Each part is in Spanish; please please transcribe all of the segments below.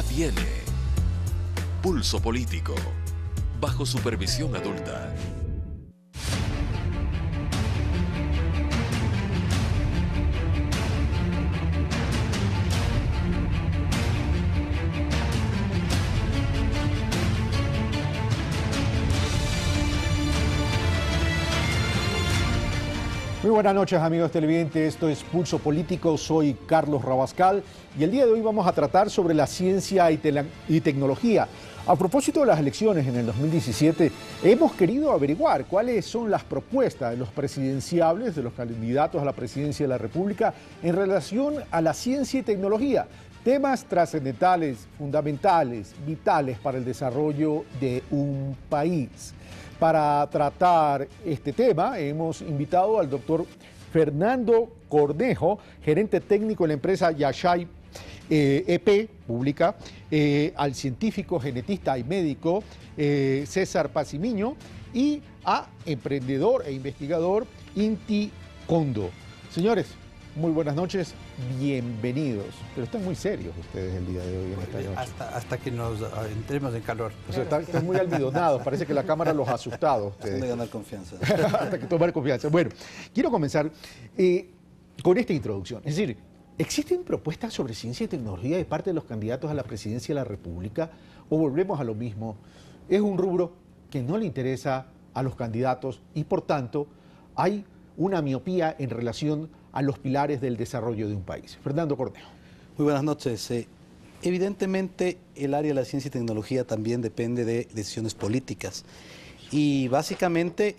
viene Pulso Político, bajo supervisión adulta. Muy buenas noches, amigos televidentes, esto es Pulso Político, soy Carlos Rabascal y el día de hoy vamos a tratar sobre la ciencia y tecnología. A propósito de las elecciones en el 2017, hemos querido averiguar cuáles son las propuestas de los presidenciables, de los candidatos a la presidencia de la República en relación a la ciencia y tecnología, temas trascendentales, fundamentales, vitales para el desarrollo de un país. Para tratar este tema hemos invitado al doctor Fernando Cornejo, gerente técnico de la empresa Yashay EP Pública, al científico, genetista y médico César Pacimiño y a emprendedor e investigador Inti Kondo. Señores, muy buenas noches, bienvenidos. Pero están muy serios ustedes el día de hoy en esta noche. Hasta que nos entremos en calor. O sea, están muy almidonados, parece que la cámara los ha asustado. Hasta de ganar confianza. Hasta que tomar confianza. Bueno, quiero comenzar con esta introducción. Es decir, ¿existen propuestas sobre ciencia y tecnología de parte de los candidatos a la presidencia de la República? ¿O volvemos a lo mismo? Es un rubro que no le interesa a los candidatos y, por tanto, hay una miopía en relación a los pilares del desarrollo de un país. Fernando Cornejo. Muy buenas noches. Evidentemente, el área de la ciencia y tecnología también depende de decisiones políticas. Y básicamente,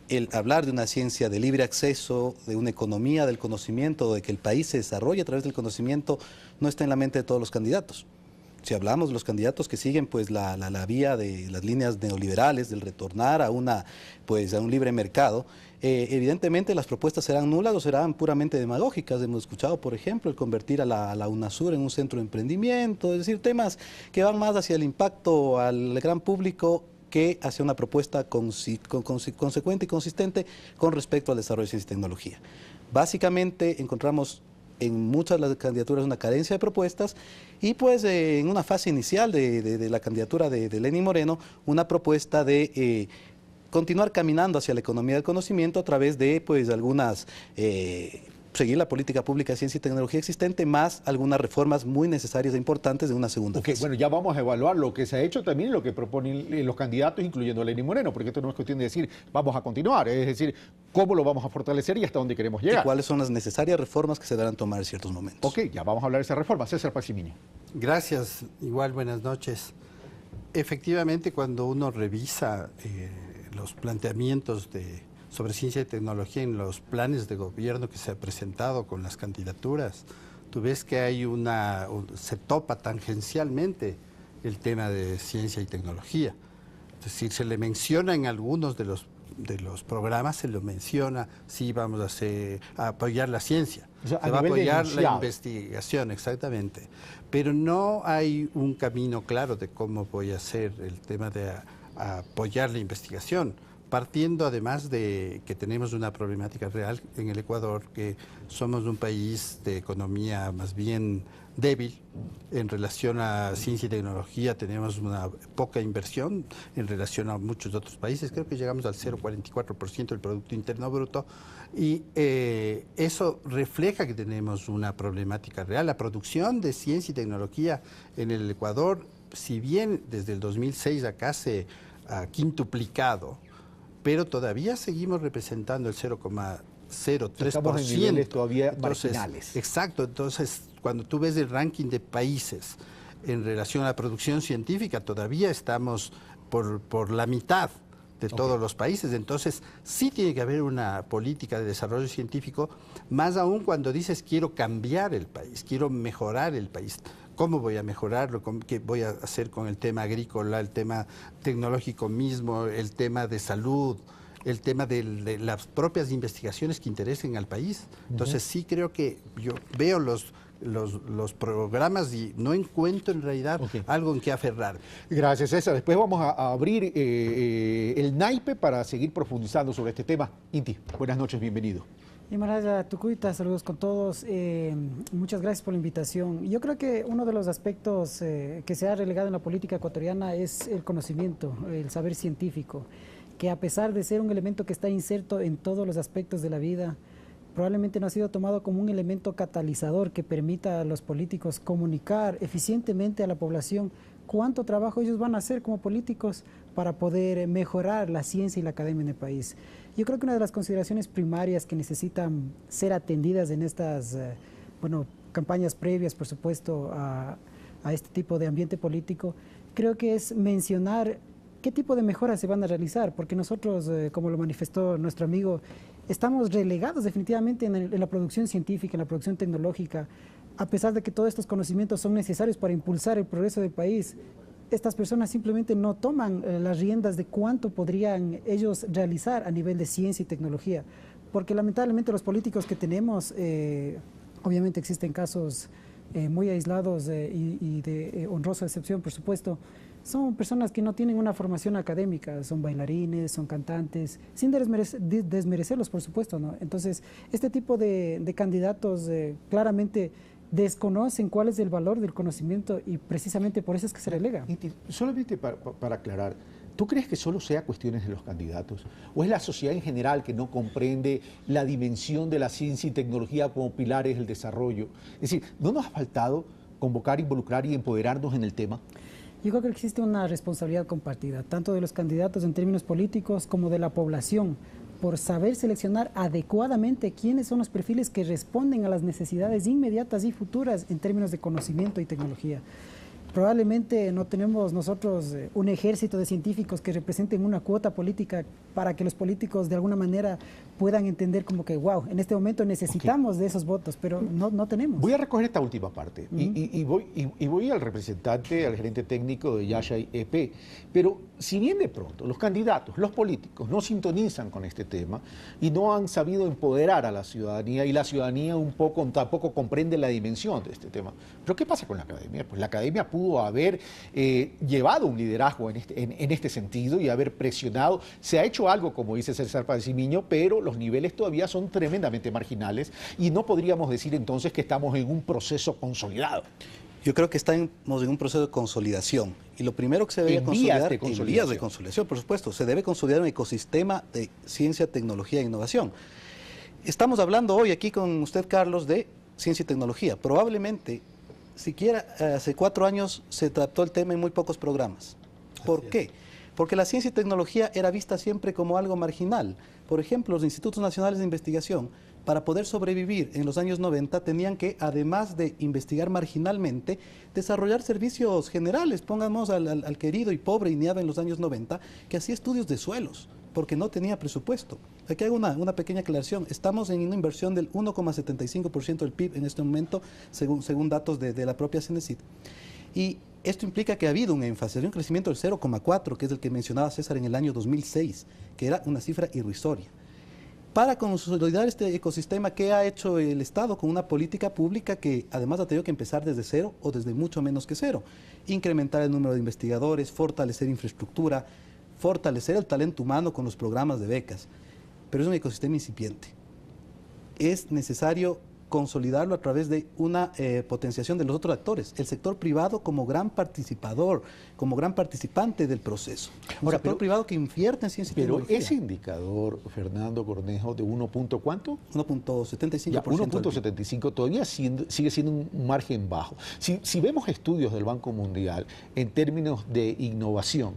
el hablar de una ciencia de libre acceso, de una economía del conocimiento, de que el país se desarrolle a través del conocimiento, no está en la mente de todos los candidatos. Si hablamos de los candidatos que siguen pues la vía de las líneas neoliberales, del retornar a un libre mercado, evidentemente las propuestas serán nulas o serán puramente demagógicas. Hemos escuchado, por ejemplo, el convertir a la UNASUR en un centro de emprendimiento, es decir, temas que van más hacia el impacto al gran público que hacia una propuesta consecuente y consistente con respecto al desarrollo de ciencia y tecnología. Básicamente encontramos en muchas de las candidaturas una carencia de propuestas y pues en una fase inicial de la candidatura de Lenín Moreno, una propuesta de continuar caminando hacia la economía del conocimiento a través de pues algunas, seguir la política pública de ciencia y tecnología existente, más algunas reformas muy necesarias e importantes de una segunda fase. Bueno, ya vamos a evaluar lo que se ha hecho también y lo que proponen los candidatos, incluyendo a Lenín Moreno, porque esto no es cuestión de decir vamos a continuar, es decir, cómo lo vamos a fortalecer y hasta dónde queremos llegar. Y cuáles son las necesarias reformas que se deberán tomar en ciertos momentos. Ok, ya vamos a hablar de esa reforma. César Pacimiño. Gracias, igual buenas noches. Efectivamente, cuando uno revisa los planteamientos sobre ciencia y tecnología en los planes de gobierno que se ha presentado con las candidaturas, tú ves que hay se topa tangencialmente el tema de ciencia y tecnología. Es decir, se le menciona en algunos de los programas, se lo menciona, sí, vamos a apoyar la ciencia, o sea, se va a apoyar la investigación, exactamente. Pero no hay un camino claro de cómo voy a hacer el tema de apoyar la investigación, partiendo además de que tenemos una problemática real en el Ecuador, que somos un país de economía más bien débil en relación a ciencia y tecnología, tenemos una poca inversión en relación a muchos otros países, creo que llegamos al 0,44% del Producto Interno Bruto, y eso refleja que tenemos una problemática real. La producción de ciencia y tecnología en el Ecuador, si bien desde el 2006 acá se ha quintuplicado, pero todavía seguimos representando el 0,03%. Estamos en niveles todavía marginales. Exacto, entonces cuando tú ves el ranking de países en relación a la producción científica, todavía estamos por la mitad de todos los países. Entonces sí tiene que haber una política de desarrollo científico, más aún cuando dices quiero cambiar el país, quiero mejorar el país. ¿Cómo voy a mejorarlo? ¿Qué voy a hacer con el tema agrícola, el tema tecnológico mismo, el tema de salud, el tema de las propias investigaciones que interesen al país? Entonces sí creo que yo veo los programas y no encuentro en realidad algo en que aferrar. Gracias, César. Después vamos a abrir el naipe para seguir profundizando sobre este tema. Inti, buenas noches, bienvenido. Himalaya Tucuita, saludos con todos. Muchas gracias por la invitación. Yo creo que uno de los aspectos que se ha relegado en la política ecuatoriana es el conocimiento, el saber científico, que a pesar de ser un elemento que está inserto en todos los aspectos de la vida, probablemente no ha sido tomado como un elemento catalizador que permita a los políticos comunicar eficientemente a la población cuánto trabajo ellos van a hacer como políticos para poder mejorar la ciencia y la academia en el país. Yo creo que una de las consideraciones primarias que necesitan ser atendidas en estas campañas previas, por supuesto, a este tipo de ambiente político, creo que es mencionar qué tipo de mejoras se van a realizar, porque nosotros, como lo manifestó nuestro amigo, estamos relegados definitivamente en la producción científica, en la producción tecnológica, a pesar de que todos estos conocimientos son necesarios para impulsar el progreso del país. Estas personas simplemente no toman las riendas de cuánto podrían ellos realizar a nivel de ciencia y tecnología, porque lamentablemente los políticos que tenemos, obviamente existen casos muy aislados y de honrosa excepción, por supuesto, son personas que no tienen una formación académica, son bailarines, son cantantes, sin desmerecerlos, por supuesto, ¿no? Entonces, este tipo de candidatos claramente desconocen cuál es el valor del conocimiento y precisamente por eso es que se relega. Solamente para aclarar, ¿tú crees que solo sea cuestiones de los candidatos? ¿O es la sociedad en general que no comprende la dimensión de la ciencia y tecnología como pilares del desarrollo? Es decir, ¿no nos ha faltado convocar, involucrar y empoderarnos en el tema? Yo creo que existe una responsabilidad compartida, tanto de los candidatos en términos políticos como de la población, por saber seleccionar adecuadamente quiénes son los perfiles que responden a las necesidades inmediatas y futuras en términos de conocimiento y tecnología. Probablemente no tenemos nosotros un ejército de científicos que representen una cuota política para que los políticos de alguna manera puedan entender como que, wow, en este momento necesitamos de esos votos, pero no tenemos. Voy a recoger esta última parte y voy al representante, al gerente técnico de Yashay EP, pero si bien de pronto los candidatos, los políticos no sintonizan con este tema y no han sabido empoderar a la ciudadanía y la ciudadanía tampoco comprende la dimensión de este tema, ¿pero qué pasa con la academia? Pues la academia pudo haber llevado un liderazgo en este sentido y haber presionado. Se ha hecho algo, como dice César Pancimiño, pero los niveles todavía son tremendamente marginales y no podríamos decir entonces que estamos en un proceso consolidado. Yo creo que estamos en un proceso de consolidación y lo primero que se debe consolidar, en vías de consolidación, por supuesto, se debe consolidar un ecosistema de ciencia, tecnología e innovación. Estamos hablando hoy aquí con usted, Carlos, de ciencia y tecnología. Probablemente siquiera hace 4 años se trató el tema en muy pocos programas. ¿Por qué? Porque la ciencia y tecnología era vista siempre como algo marginal. Por ejemplo, los institutos nacionales de investigación, para poder sobrevivir en los años 90, tenían que, además de investigar marginalmente, desarrollar servicios generales. Pongamos al querido y pobre INIAB en los años 90, que hacía estudios de suelos, porque no tenía presupuesto. Aquí hago una pequeña aclaración. Estamos en una inversión del 1,75% del PIB en este momento, según datos de la propia CENESID. Y esto implica que ha habido un énfasis, un crecimiento del 0,4%, que es el que mencionaba César en el año 2006, que era una cifra irrisoria. Para consolidar este ecosistema, ¿qué ha hecho el Estado con una política pública que además ha tenido que empezar desde cero o desde mucho menos que cero? Incrementar el número de investigadores, fortalecer infraestructura, fortalecer el talento humano con los programas de becas, pero es un ecosistema incipiente. Es necesario consolidarlo a través de una potenciación de los otros actores, el sector privado como gran participador, como gran participante del proceso. Un sector privado que invierte en ciencia y tecnología. Pero ese indicador, Fernando Cornejo, de 1 punto ¿cuánto? 1.75%. 1.75 todavía sigue siendo un margen bajo. Si vemos estudios del Banco Mundial en términos de innovación,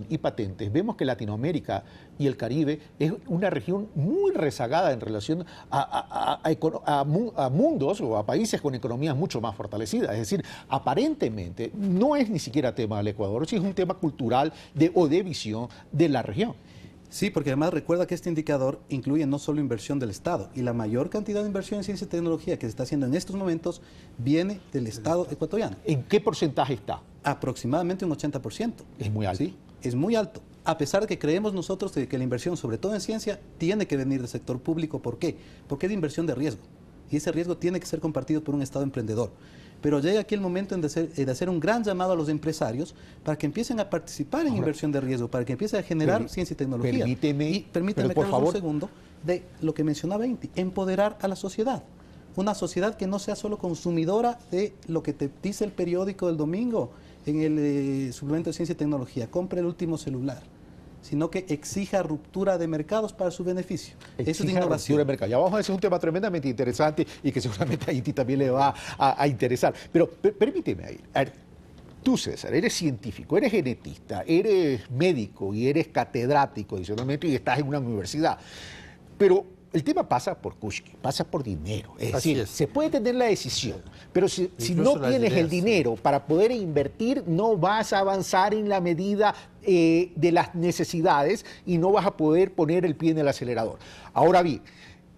y patentes, vemos que Latinoamérica y el Caribe es una región muy rezagada en relación a mundos o a países con economías mucho más fortalecidas. Es decir, aparentemente no es ni siquiera tema del Ecuador, sino es un tema cultural o de visión de la región. Sí, porque además recuerda que este indicador incluye no solo inversión del Estado, y la mayor cantidad de inversión en ciencia y tecnología que se está haciendo en estos momentos viene del Estado ecuatoriano. ¿En qué porcentaje está? Aproximadamente un 80%. Es muy alto. Sí, es muy alto. A pesar de que creemos nosotros que la inversión, sobre todo en ciencia, tiene que venir del sector público. ¿Por qué? Porque es de inversión de riesgo. Y ese riesgo tiene que ser compartido por un Estado emprendedor. pero llega aquí el momento de hacer un gran llamado a los empresarios para que empiecen a participar en inversión de riesgo, para que empiecen a generar ciencia y tecnología. Permíteme, por favor, un segundo, de lo que mencionaba Inti, empoderar a la sociedad. Una sociedad que no sea solo consumidora de lo que te dice el periódico del domingo en el suplemento de ciencia y tecnología. Compre el último celular, sino que exija ruptura de mercados para su beneficio. Eso es innovación. De mercado. Ya vamos a decir un tema tremendamente interesante y que seguramente a Inti también le va a interesar. Pero permíteme, a ver, tú, César, eres científico, eres genetista, eres médico y eres catedrático adicionalmente y estás en una universidad. Pero el tema pasa por Kushki, pasa por dinero. Es decir, se puede tener la decisión, pero si no tienes el dinero para poder invertir, no vas a avanzar en la medida de las necesidades y no vas a poder poner el pie en el acelerador. Ahora bien,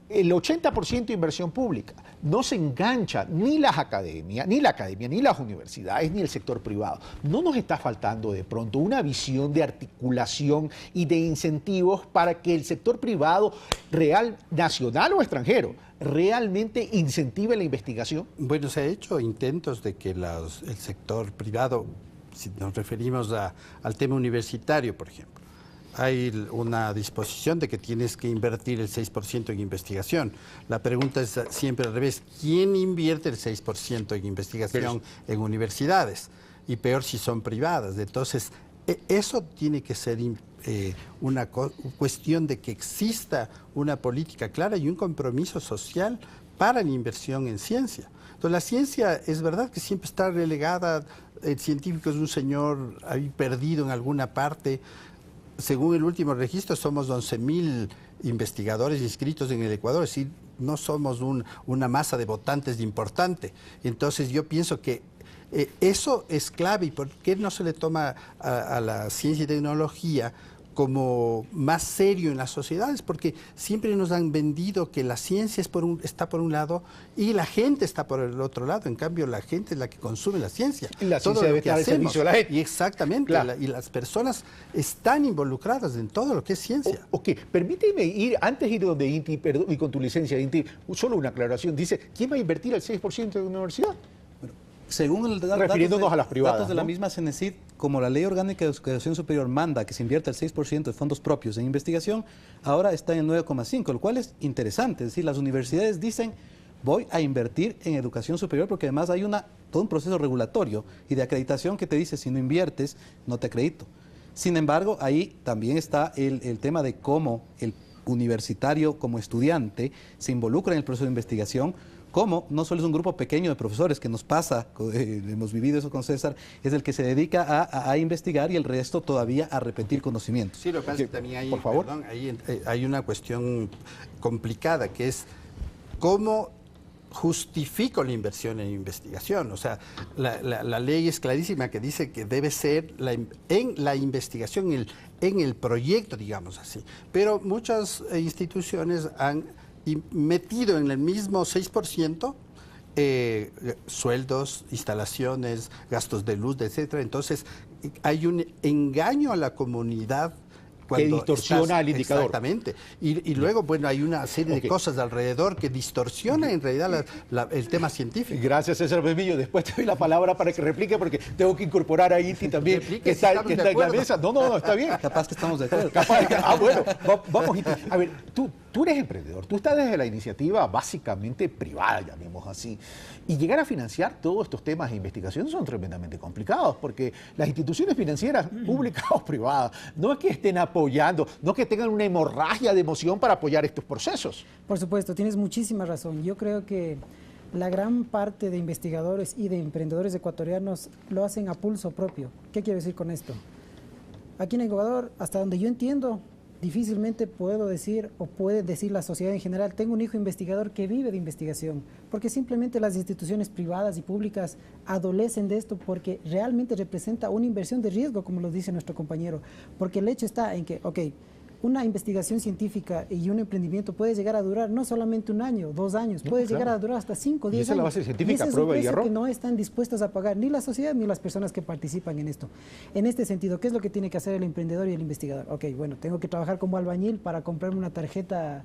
el 80% de inversión pública no se engancha ni la academia, ni las universidades, ni el sector privado. No nos está faltando de pronto una visión de articulación y de incentivos para que el sector privado, real, nacional o extranjero, realmente incentive la investigación. Bueno, se ha hecho intentos de que el sector privado, si nos referimos al tema universitario, por ejemplo, hay una disposición de que tienes que invertir el 6% en investigación. La pregunta es siempre al revés. ¿Quién invierte el 6% en investigación en universidades? Y peor si son privadas. Entonces, eso tiene que ser una cuestión de que exista una política clara y un compromiso social para la inversión en ciencia. Entonces, la ciencia es verdad que siempre está relegada, el científico es un señor ahí perdido en alguna parte. Según el último registro, somos 11.000 investigadores inscritos en el Ecuador, es decir, no somos una masa de votantes importante. Entonces, yo pienso que eso es clave. ¿Y por qué no se le toma a la ciencia y tecnología como más serio en las sociedades? Porque siempre nos han vendido que la ciencia está por un lado y la gente está por el otro lado. En cambio, la gente es la que consume la ciencia. La ciencia debe estar al servicio de la gente. Y exactamente, claro. Y las personas están involucradas en todo lo que es ciencia. Ok, permíteme antes de ir donde Inti, perdón, y con tu licencia, Inti, solo una aclaración. Dice, ¿quién va a invertir el 6% de una universidad? Según el refiriéndonos a las privadas, datos de la misma CENESID, como la Ley Orgánica de Educación Superior manda que se invierta el 6% de fondos propios en investigación, ahora está en el 9,5%, lo cual es interesante. Es decir, las universidades dicen, voy a invertir en educación superior porque además hay todo un proceso regulatorio y de acreditación que te dice, si no inviertes, no te acredito. Sin embargo, ahí también está el tema de cómo el universitario como estudiante se involucra en el proceso de investigación, como no solo es un grupo pequeño de profesores que nos pasa, hemos vivido eso con César, es el que se dedica a investigar y el resto todavía a repetir conocimientos. Sí, lo que pasa es que también hay una cuestión complicada que es cómo justifico la inversión en investigación. O sea, la ley es clarísima que dice que debe ser en la investigación, en el proyecto, digamos así. Pero muchas instituciones han metido en el mismo 6% sueldos, instalaciones, gastos de luz, etcétera. Entonces, hay un engaño a la comunidad que distorsiona el indicador. Exactamente. Y luego, bueno, hay una serie de cosas alrededor que distorsionan en realidad el tema científico. Gracias, César Bemillo. Después te doy la palabra para que replique, porque tengo que incorporar a Inti también, que está en la mesa. No, está bien. Capaz que estamos de acuerdo. Bueno, vamos, Inti. A ver, tú eres emprendedor, tú estás desde la iniciativa básicamente privada, llamemos así, y llegar a financiar todos estos temas de investigación son tremendamente complicados, porque las instituciones financieras, públicas o privadas, no es que estén apoyando, no es que tengan una hemorragia de emoción para apoyar estos procesos. Por supuesto, tienes muchísima razón. Yo creo que la gran parte de investigadores y de emprendedores ecuatorianos lo hacen a pulso propio. ¿Qué quiero decir con esto? Aquí en Ecuador, hasta donde yo entiendo, difícilmente puedo decir o puede decir la sociedad en general, tengo un hijo investigador que vive de investigación, porque simplemente las instituciones privadas y públicas adolecen de esto porque realmente representa una inversión de riesgo, como lo dice nuestro compañero, porque el hecho está en que, una investigación científica y un emprendimiento puede llegar a durar no solamente 1 año, 2 años, puede llegar a durar hasta 5, 10 años. Esa es la base científica, prueba y error. Que no están dispuestos a pagar ni la sociedad ni las personas que participan en esto. En este sentido, ¿qué es lo que tiene que hacer el emprendedor y el investigador? Ok, bueno, tengo que trabajar como albañil para comprarme una tarjeta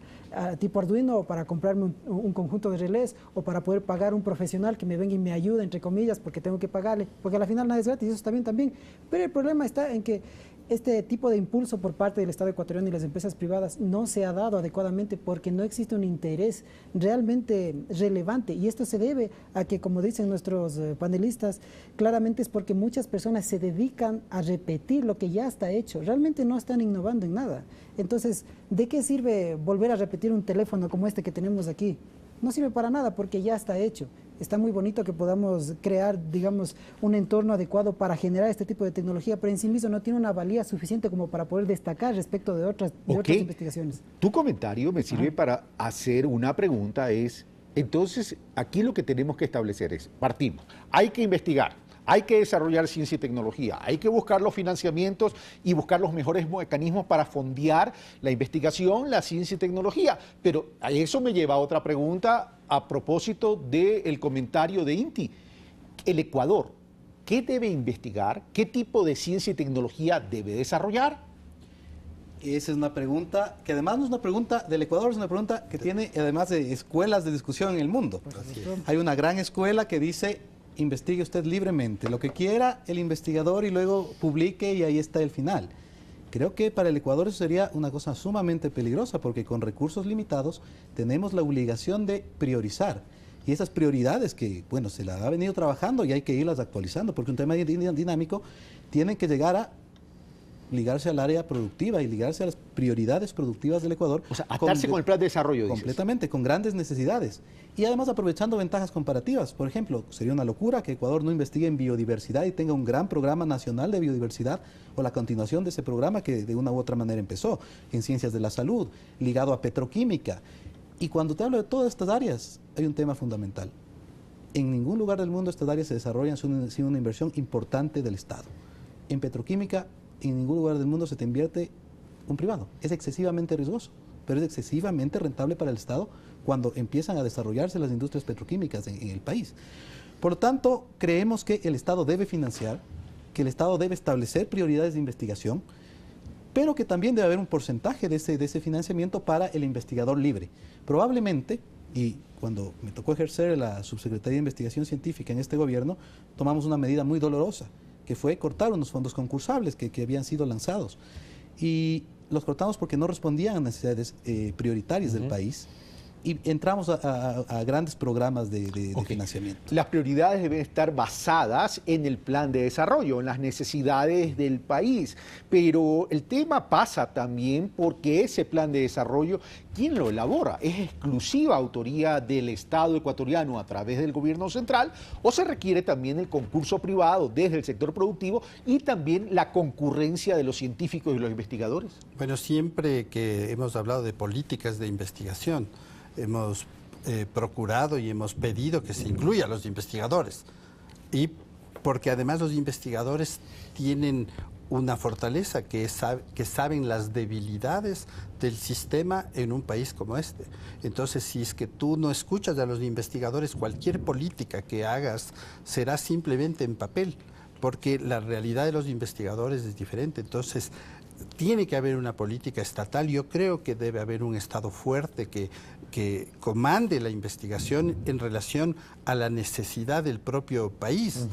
tipo Arduino, o para comprarme un conjunto de relés, o para poder pagar un profesional que me venga y me ayude, entre comillas, porque tengo que pagarle, porque al final nada es gratis, eso está bien también. Pero el problema está en que este tipo de impulso por parte del Estado ecuatoriano y las empresas privadas no se ha dado adecuadamente porque no existe un interés realmente relevante, y esto se debe a que, como dicen nuestros panelistas, claramente es porque muchas personas se dedican a repetir lo que ya está hecho, realmente no están innovando en nada. Entonces, ¿de qué sirve volver a repetir un teléfono como este que tenemos aquí? No sirve para nada porque ya está hecho. Está muy bonito que podamos crear, digamos, un entorno adecuado para generar este tipo de tecnología, pero en sí mismo no tiene una valía suficiente como para poder destacar respecto de otras investigaciones. Tu comentario me sirve para hacer una pregunta, entonces, aquí lo que tenemos que establecer es, partimos, hay que investigar, hay que desarrollar ciencia y tecnología, hay que buscar los financiamientos y buscar los mejores mecanismos para fondear la investigación, la ciencia y tecnología. Pero eso me lleva a otra pregunta a propósito del comentario de Inti. El Ecuador, ¿qué debe investigar? ¿Qué tipo de ciencia y tecnología debe desarrollar? Esa es una pregunta que además no es una pregunta del Ecuador, es una pregunta que tiene además de escuelas de discusión en el mundo. Hay una gran escuela que dice: investigue usted libremente, lo que quiera el investigador y luego publique y ahí está el final. Creo que para el Ecuador eso sería una cosa sumamente peligrosa porque con recursos limitados tenemos la obligación de priorizar. Y esas prioridades que, bueno, se las ha venido trabajando y hay que irlas actualizando porque un tema dinámico tiene que llegar a ligarse al área productiva y ligarse a las prioridades productivas del Ecuador. O sea, atarse con el plan de desarrollo, dices. Completamente, con grandes necesidades. Y además aprovechando ventajas comparativas. Por ejemplo, sería una locura que Ecuador no investigue en biodiversidad y tenga un gran programa nacional de biodiversidad o la continuación de ese programa que de una u otra manera empezó, en ciencias de la salud, ligado a petroquímica. Y cuando te hablo de todas estas áreas, hay un tema fundamental. En ningún lugar del mundo estas áreas se desarrollan sin una inversión importante del Estado. En petroquímica, en ningún lugar del mundo se te invierte un privado. Es excesivamente riesgoso, pero es excesivamente rentable para el Estado cuando empiezan a desarrollarse las industrias petroquímicas en el país. Por lo tanto, creemos que el Estado debe financiar, que el Estado debe establecer prioridades de investigación, pero que también debe haber un porcentaje de ese financiamiento para el investigador libre. Probablemente, y cuando me tocó ejercer la Subsecretaría de Investigación Científica en este gobierno, tomamos una medida muy dolorosa, que fue cortar unos fondos concursables que habían sido lanzados. Y los cortamos porque no respondían a necesidades prioritarias del país. Y entramos a grandes programas de financiamiento. Las prioridades deben estar basadas en el plan de desarrollo, en las necesidades del país. Pero el tema pasa también porque ese plan de desarrollo, ¿quién lo elabora? ¿Es exclusiva autoría del Estado ecuatoriano a través del gobierno central o se requiere también el concurso privado desde el sector productivo y también la concurrencia de los científicos y los investigadores? Bueno, siempre que hemos hablado de políticas de investigación, hemos procurado y hemos pedido que se incluya a los investigadores. Y porque además los investigadores tienen una fortaleza que saben las debilidades del sistema en un país como este. Entonces, si es que tú no escuchas a los investigadores, cualquier política que hagas será simplemente en papel, porque la realidad de los investigadores es diferente. Entonces, tiene que haber una política estatal. Yo creo que debe haber un Estado fuerte que comande la investigación en relación a la necesidad del propio país.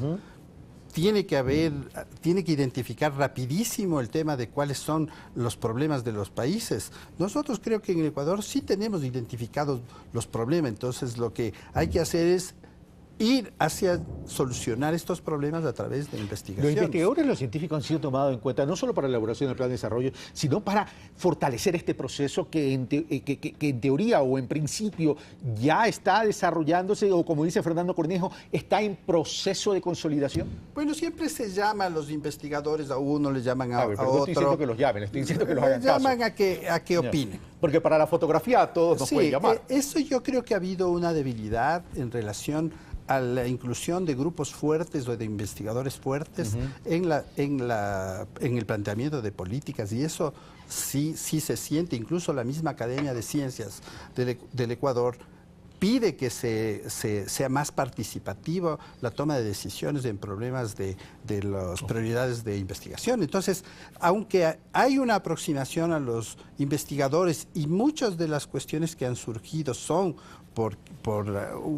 Tiene que identificar rapidísimo el tema de cuáles son los problemas de los países. Nosotros creo que en el Ecuador sí tenemos identificados los problemas, entonces lo que hay que hacer es ir hacia solucionar estos problemas a través de investigación. Los investigadores y los científicos han sido tomados en cuenta no solo para la elaboración del plan de desarrollo, sino para fortalecer este proceso que en teoría o en principio ya está desarrollándose o, como dice Fernando Cornejo, está en proceso de consolidación. Bueno, siempre se llama a los investigadores, a uno le llaman a pero otro. no estoy diciendo que los llamen, estoy diciendo que los hagan caso. Llaman a que opinen. Porque para la fotografía a todos nos pueden llamar. Eso yo creo que ha habido una debilidad en relación a la inclusión de grupos fuertes o de investigadores fuertes en el planteamiento de políticas, y eso sí se siente. Incluso la misma Academia de Ciencias del Ecuador pide que sea más participativa la toma de decisiones en problemas de las prioridades de investigación. Entonces, aunque hay una aproximación a los investigadores y muchas de las cuestiones que han surgido son por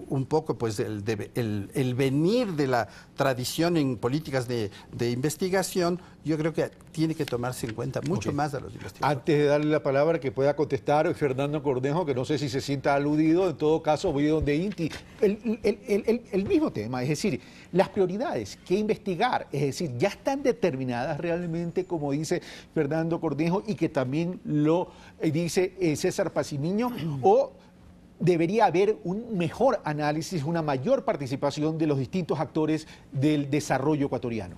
un poco pues el venir de la tradición en políticas de investigación, yo creo que tiene que tomarse en cuenta mucho más a los investigadores. Antes de darle la palabra que pueda contestar Fernando Cornejo, que no sé si se sienta aludido, en todo caso voy donde Inti. El mismo tema, es decir, las prioridades que investigar, es decir, ya están determinadas realmente, como dice Fernando Cornejo, y que también lo dice César Pacimiño, o debería haber un mejor análisis, una mayor participación de los distintos actores del desarrollo ecuatoriano.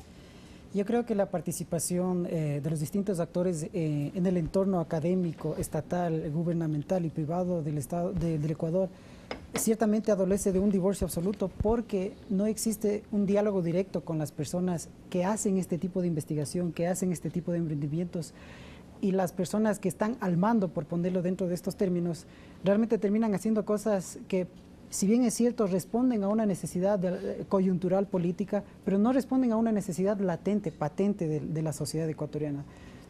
Yo creo que la participación de los distintos actores en el entorno académico, estatal, gubernamental y privado del Estado del Ecuador ciertamente adolece de un divorcio absoluto, porque no existe un diálogo directo con las personas que hacen este tipo de investigación, que hacen este tipo de emprendimientos. Y las personas que están al mando, por ponerlo dentro de estos términos, realmente terminan haciendo cosas que, si bien es cierto, responden a una necesidad coyuntural política, pero no responden a una necesidad latente, patente de la sociedad ecuatoriana.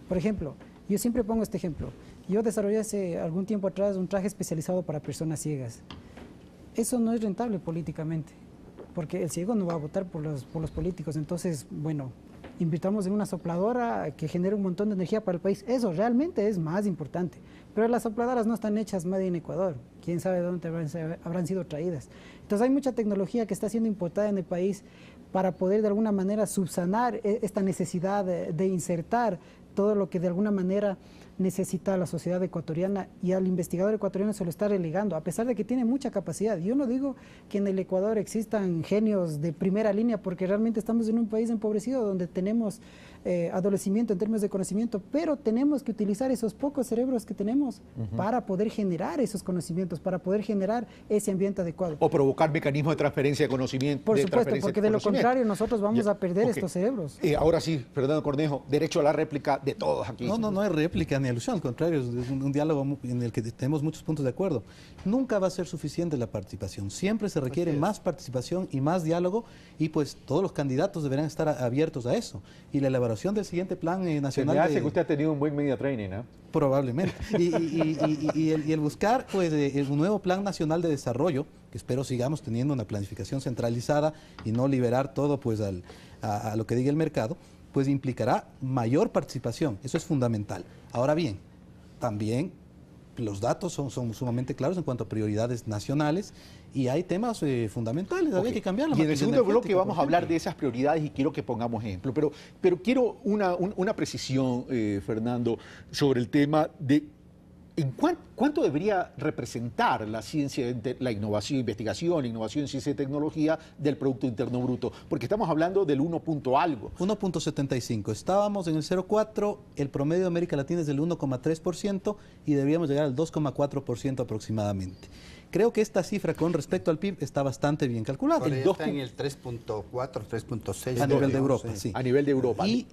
Por ejemplo, yo siempre pongo este ejemplo. Yo desarrollé hace algún tiempo atrás un traje especializado para personas ciegas. Eso no es rentable políticamente, porque el ciego no va a votar por los políticos. Entonces, bueno, invirtamos en una sopladora que genere un montón de energía para el país. Eso realmente es más importante. Pero las sopladoras no están hechas made in Ecuador. Quién sabe dónde habrán sido traídas. Entonces hay mucha tecnología que está siendo importada en el país para poder de alguna manera subsanar esta necesidad de insertar todo lo que de alguna manera necesita la sociedad ecuatoriana, y al investigador ecuatoriano se lo está relegando, a pesar de que tiene mucha capacidad. Yo no digo que en el Ecuador existan genios de primera línea, porque realmente estamos en un país empobrecido donde tenemos adolecimiento en términos de conocimiento, pero tenemos que utilizar esos pocos cerebros que tenemos para poder generar esos conocimientos, para poder generar ese ambiente adecuado. O provocar mecanismos de transferencia de conocimiento. Por supuesto, porque de lo contrario nosotros vamos a perder estos cerebros. Ahora sí, Fernando Cornejo, derecho a la réplica de todos aquí. No hay réplica ni alusión, al contrario, es un diálogo en el que tenemos muchos puntos de acuerdo. Nunca va a ser suficiente la participación, siempre se requiere más participación y más diálogo, y pues todos los candidatos deberán estar abiertos a eso. Y la elaboración del siguiente plan nacional... Se me hace que usted ha tenido un buen media training, ¿no? Probablemente. Y el buscar pues un nuevo plan nacional de desarrollo, que espero sigamos teniendo una planificación centralizada y no liberar todo pues a lo que diga el mercado, pues implicará mayor participación. Eso es fundamental. Ahora bien, también los datos son sumamente claros en cuanto a prioridades nacionales, y hay temas fundamentales, había que cambiar la matriz. Y en el segundo bloque vamos a hablar ejemplo de esas prioridades, y quiero que pongamos ejemplo, pero quiero una precisión, Fernando, sobre el tema de cuánto debería representar la ciencia, la innovación, innovación, ciencia y tecnología del Producto Interno Bruto, porque estamos hablando del 1 punto algo. 1.75, estábamos en el 0.4, el promedio de América Latina es del 1.3% y debíamos llegar al 2.4% aproximadamente. Creo que esta cifra con respecto al PIB está bastante bien calculada. Está en el 3.4, 3.6. A nivel de Europa, sí. A nivel de Europa. Y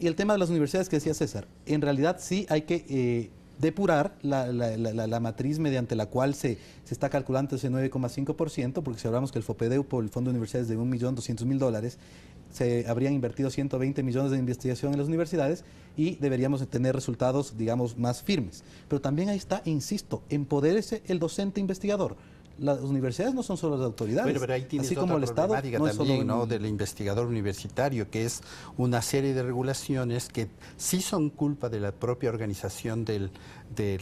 el tema de las universidades que decía César, en realidad sí hay que depurar la matriz mediante la cual se está calculando ese 9,5%, porque si hablamos que el FOPEDEU, por el Fondo de Universidades, de $1.200.000, se habrían invertido 120 millones de investigación en las universidades y deberíamos tener resultados, digamos, más firmes. Pero también ahí está, insisto, empodérese el docente investigador. Las universidades no son solo las autoridades, bueno, pero ahí tienes así como el Estado no también, es solo del investigador universitario, que es una serie de regulaciones que sí son culpa de la propia organización del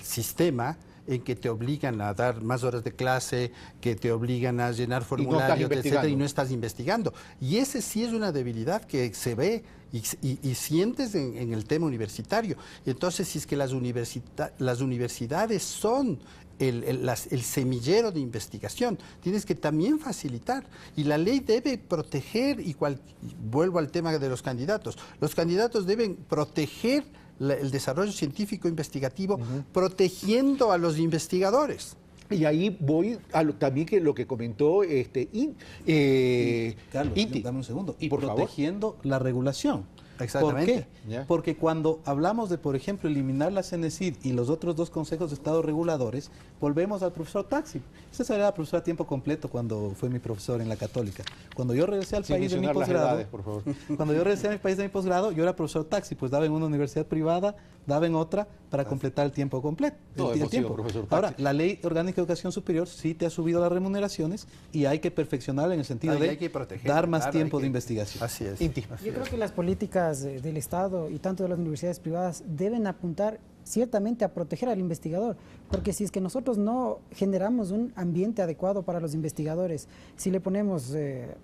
sistema, en que te obligan a dar más horas de clase, que te obligan a llenar formularios, etcétera, y no estás investigando. Y ese sí es una debilidad que se ve y sientes en el tema universitario. Entonces, si es que las universidades son el semillero de investigación, tienes que también facilitar, y la ley debe proteger, vuelvo al tema de los candidatos deben proteger el desarrollo científico investigativo, protegiendo a los investigadores. Y ahí voy a también que lo que comentó Carlos, Inti. dame un segundo. Y por protegiendo la regulación. Exactamente. ¿Por qué? Ya. Porque cuando hablamos de, por ejemplo, eliminar la CENESID y los otros dos consejos de Estado reguladores, volvemos al profesor Taxi. Esa era la profesora a tiempo completo cuando fue mi profesor en la Católica. Cuando yo regresé al Sin país de mi mencionar las posgrado, edades, por favor. cuando yo regresé a mi país de mi posgrado, yo era profesor Taxi, pues daba en una universidad privada, daba en otra para completar el tiempo completo. Todos el hemos sido tiempo. profesor Taxi. Ahora, la Ley Orgánica de Educación Superior sí te ha subido las remuneraciones y hay que perfeccionarla en el sentido Hay de que proteger, dar más claro, tiempo hay de que- investigación. Así es. Inti. Yo creo que las políticas del Estado y tanto de las universidades privadas deben apuntar ciertamente a proteger al investigador, porque si es que nosotros no generamos un ambiente adecuado para los investigadores, si le ponemos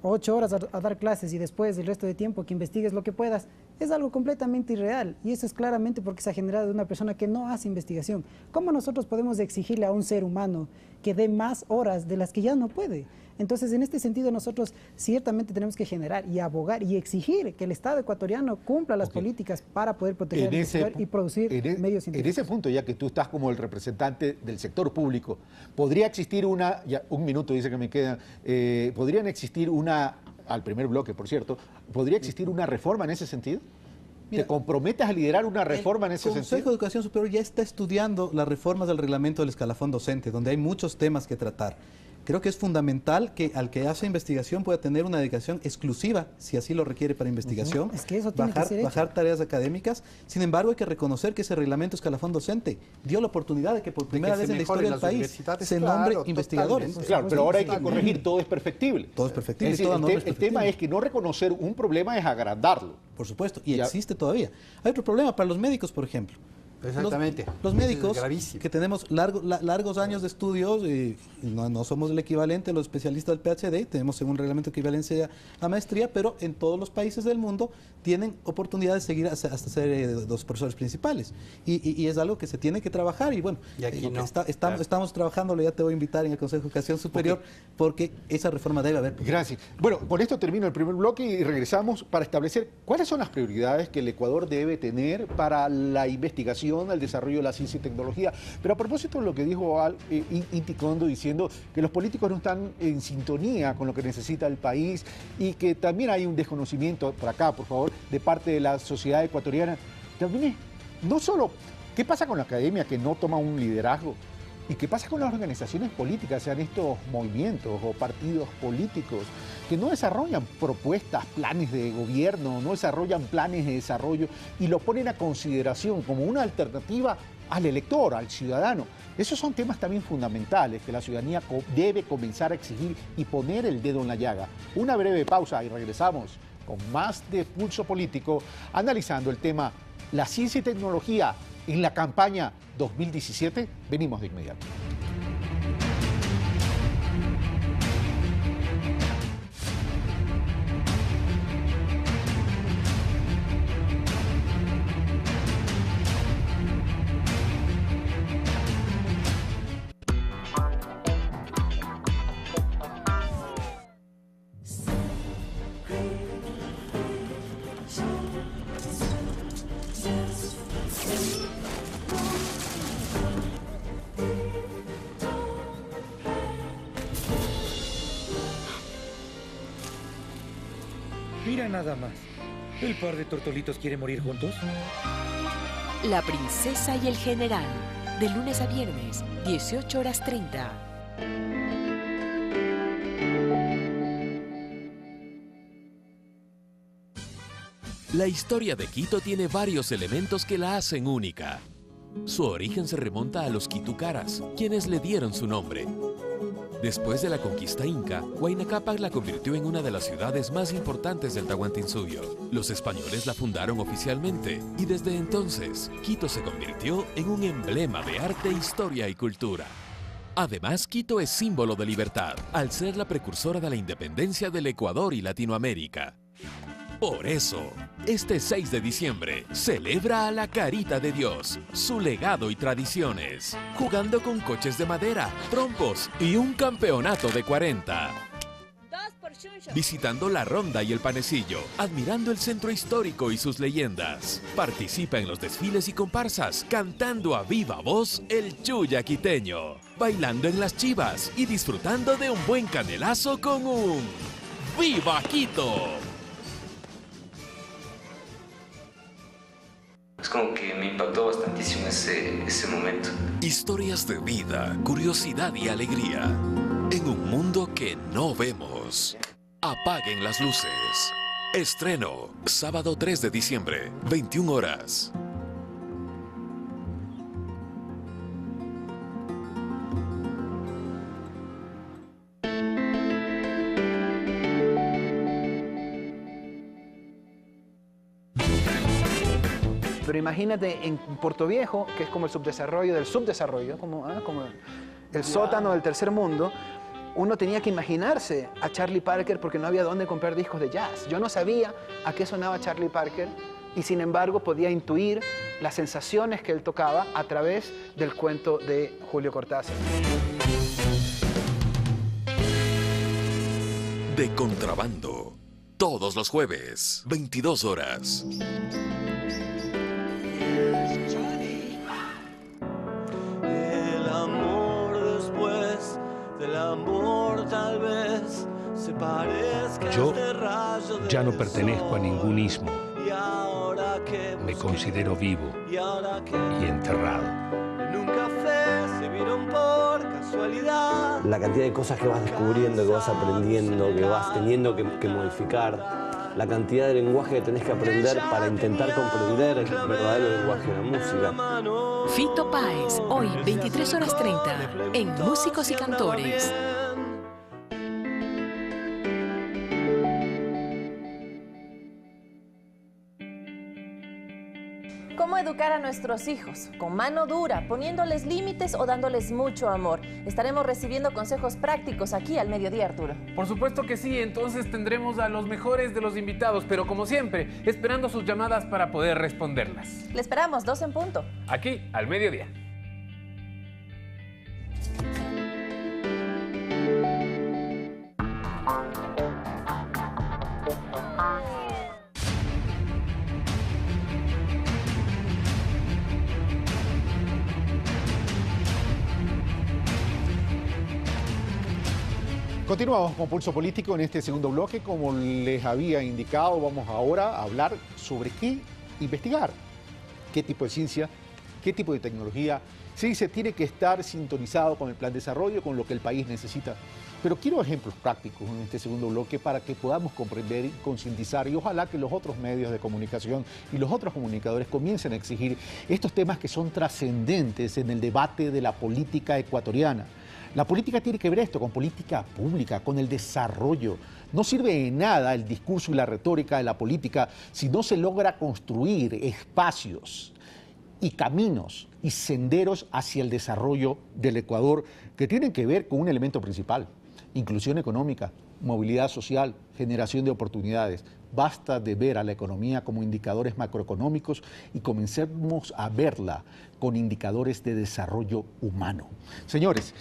8 horas a dar clases y después el resto de tiempo que investigues lo que puedas, es algo completamente irreal y eso es claramente porque se ha generado de una persona que no hace investigación. ¿Cómo nosotros podemos exigirle a un ser humano que dé más horas de las que ya no puede? Entonces, en este sentido, nosotros ciertamente tenemos que generar y abogar y exigir que el Estado ecuatoriano cumpla las políticas para poder proteger al investigador y producir medios en científicos. ese punto, ya que tú estás como el representante del sector público, ¿podría existir una, ya un minuto dice que me queda, podrían existir una, al primer bloque, por cierto, ¿podría existir una reforma en ese sentido? Mira, ¿Te comprometes a liderar una reforma en ese El Consejo de sentido? Educación Superior ya está estudiando las reformas del reglamento del escalafón docente, donde hay muchos temas que tratar. Creo que es fundamental que al que hace investigación pueda tener una dedicación exclusiva, si así lo requiere para investigación, Es que eso tiene que ser hecho. bajar tareas académicas. Sin embargo, hay que reconocer que ese reglamento escalafón docente dio la oportunidad de que por primera vez se en la mejoren historia del las país universidades, se claro, nombre totalmente. investigadores. Claro, pero ahora hay que corregir, todo es perfectible. Todo es perfectible, Es decir, toda norma es el perfectible. tema es que no reconocer un problema es agrandarlo. Por supuesto, y Ya. existe todavía. Hay otro problema para los médicos, por ejemplo. Exactamente. Los Eso es médicos gravísimo. que tenemos largos años de estudios, y no somos el equivalente a los especialistas del PhD, tenemos según reglamento equivalencia a maestría, pero en todos los países del mundo tienen oportunidad de seguir hasta ser los profesores principales. Y es algo que se tiene que trabajar y bueno, Y aquí no. estamos, estamos trabajándolo, ya te voy a invitar en el Consejo de Educación Superior, porque esa reforma debe haber. Gracias. Bueno, con esto termino el primer bloque y regresamos para establecer cuáles son las prioridades que el Ecuador debe tener para la investigación, el desarrollo de la ciencia y tecnología. Pero a propósito de lo que dijo Inti Kondo, diciendo que los políticos no están en sintonía con lo que necesita el país y que también hay un desconocimiento, por acá, por favor, de parte de la sociedad ecuatoriana. También es, no solo, ¿qué pasa con la academia que no toma un liderazgo? ¿Y qué pasa con las organizaciones políticas, sean estos movimientos o partidos políticos, que no desarrollan propuestas, planes de gobierno, no desarrollan planes de desarrollo y lo ponen a consideración como una alternativa al elector, al ciudadano? Esos son temas también fundamentales que la ciudadanía debe comenzar a exigir y poner el dedo en la llaga. Una breve pausa y regresamos con más de Pulso Político, analizando el tema la ciencia y tecnología en la campaña 2017. Venimos de inmediato. Mira nada más. ¿El par de tortolitos quiere morir juntos? La princesa y el general, de lunes a viernes, 18:30. La historia de Quito tiene varios elementos que la hacen única. Su origen se remonta a los quitucaras, quienes le dieron su nombre. Después de la conquista inca, Huayna Cápac la convirtió en una de las ciudades más importantes del Tahuantinsuyo. Los españoles la fundaron oficialmente y desde entonces, Quito se convirtió en un emblema de arte, historia y cultura. Además, Quito es símbolo de libertad, al ser la precursora de la independencia del Ecuador y Latinoamérica. Por eso, este 6 de diciembre, celebra a la Carita de Dios, su legado y tradiciones, jugando con coches de madera, trompos y un campeonato de 40. Visitando la Ronda y el Panecillo, admirando el centro histórico y sus leyendas. Participa en los desfiles y comparsas, cantando a viva voz el Chuya quiteño. bailando en las chivas y disfrutando de un buen canelazo con un ¡Viva Quito! Es como que me impactó bastantísimo ese momento. Historias de vida, curiosidad y alegría en un mundo que no vemos. Apaguen las luces. Estreno, sábado 3 de diciembre, 21 horas. Pero imagínate en Puerto Viejo, que es como el subdesarrollo del subdesarrollo, como el sótano del tercer mundo, uno tenía que imaginarse a Charlie Parker porque no había dónde comprar discos de jazz. Yo no sabía a qué sonaba Charlie Parker y sin embargo podía intuir las sensaciones que él tocaba a través del cuento de Julio Cortázar. De Contrabando, todos los jueves, 22 horas. El amor después del amor tal vez se parezca. Yo ya no pertenezco a ningún ismo. Me considero vivo y enterrado. En un café se vieron por casualidad. La cantidad de cosas que vas descubriendo, que vas aprendiendo, que vas teniendo que modificar. La cantidad de lenguaje que tenés que aprender para intentar comprender el verdadero lenguaje de la música. Fito Páez, hoy 23 horas 30, en Músicos y Cantores. ¿Cómo educar a nuestros hijos? Con mano dura, poniéndoles límites o dándoles mucho amor. Estaremos recibiendo consejos prácticos aquí al mediodía, Arturo. Por supuesto que sí, entonces tendremos a los mejores de los invitados, pero como siempre, esperando sus llamadas para poder responderlas. Le esperamos, 2 en punto. Aquí, al mediodía. Continuamos con Pulso Político en este segundo bloque. Como les había indicado, vamos ahora a hablar sobre qué investigar, qué tipo de ciencia, qué tipo de tecnología. Sí, se tiene que estar sintonizado con el plan de desarrollo, con lo que el país necesita. Pero quiero ejemplos prácticos en este segundo bloque para que podamos comprender y concientizar, y ojalá que los otros medios de comunicación y los otros comunicadores comiencen a exigir estos temas que son trascendentes en el debate de la política ecuatoriana. La política tiene que ver esto con política pública, con el desarrollo. No sirve de nada el discurso y la retórica de la política si no se logra construir espacios y caminos y senderos hacia el desarrollo del Ecuador que tienen que ver con un elemento principal: inclusión económica, movilidad social, generación de oportunidades. Basta de ver a la economía como indicadores macroeconómicos y comencemos a verla con indicadores de desarrollo humano. Señores,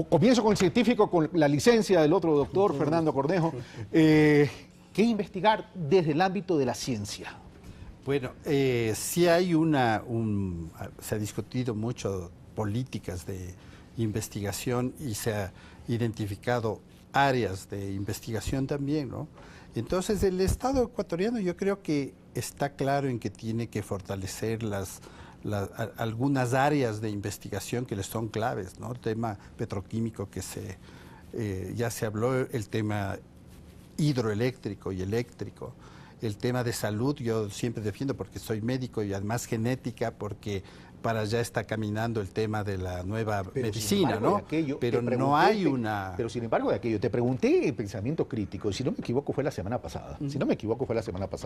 comienzo con el científico, con la licencia del otro doctor, Fernando Cornejo. ¿Qué investigar desde el ámbito de la ciencia? Bueno, sí hay se ha discutido mucho políticas de investigación y se ha identificado áreas de investigación también, ¿no? Entonces, el Estado ecuatoriano yo creo que está claro en que tiene que fortalecer algunas áreas de investigación que les son claves, ¿no? El tema petroquímico que ya se habló, el tema hidroeléctrico y eléctrico, el tema de salud, yo siempre defiendo porque soy médico y además genética, porque para allá está caminando el tema de la nueva medicina, ¿no? Pero no hay una... Pero sin embargo de aquello, te pregunté en pensamiento crítico, si no me equivoco fue la semana pasada,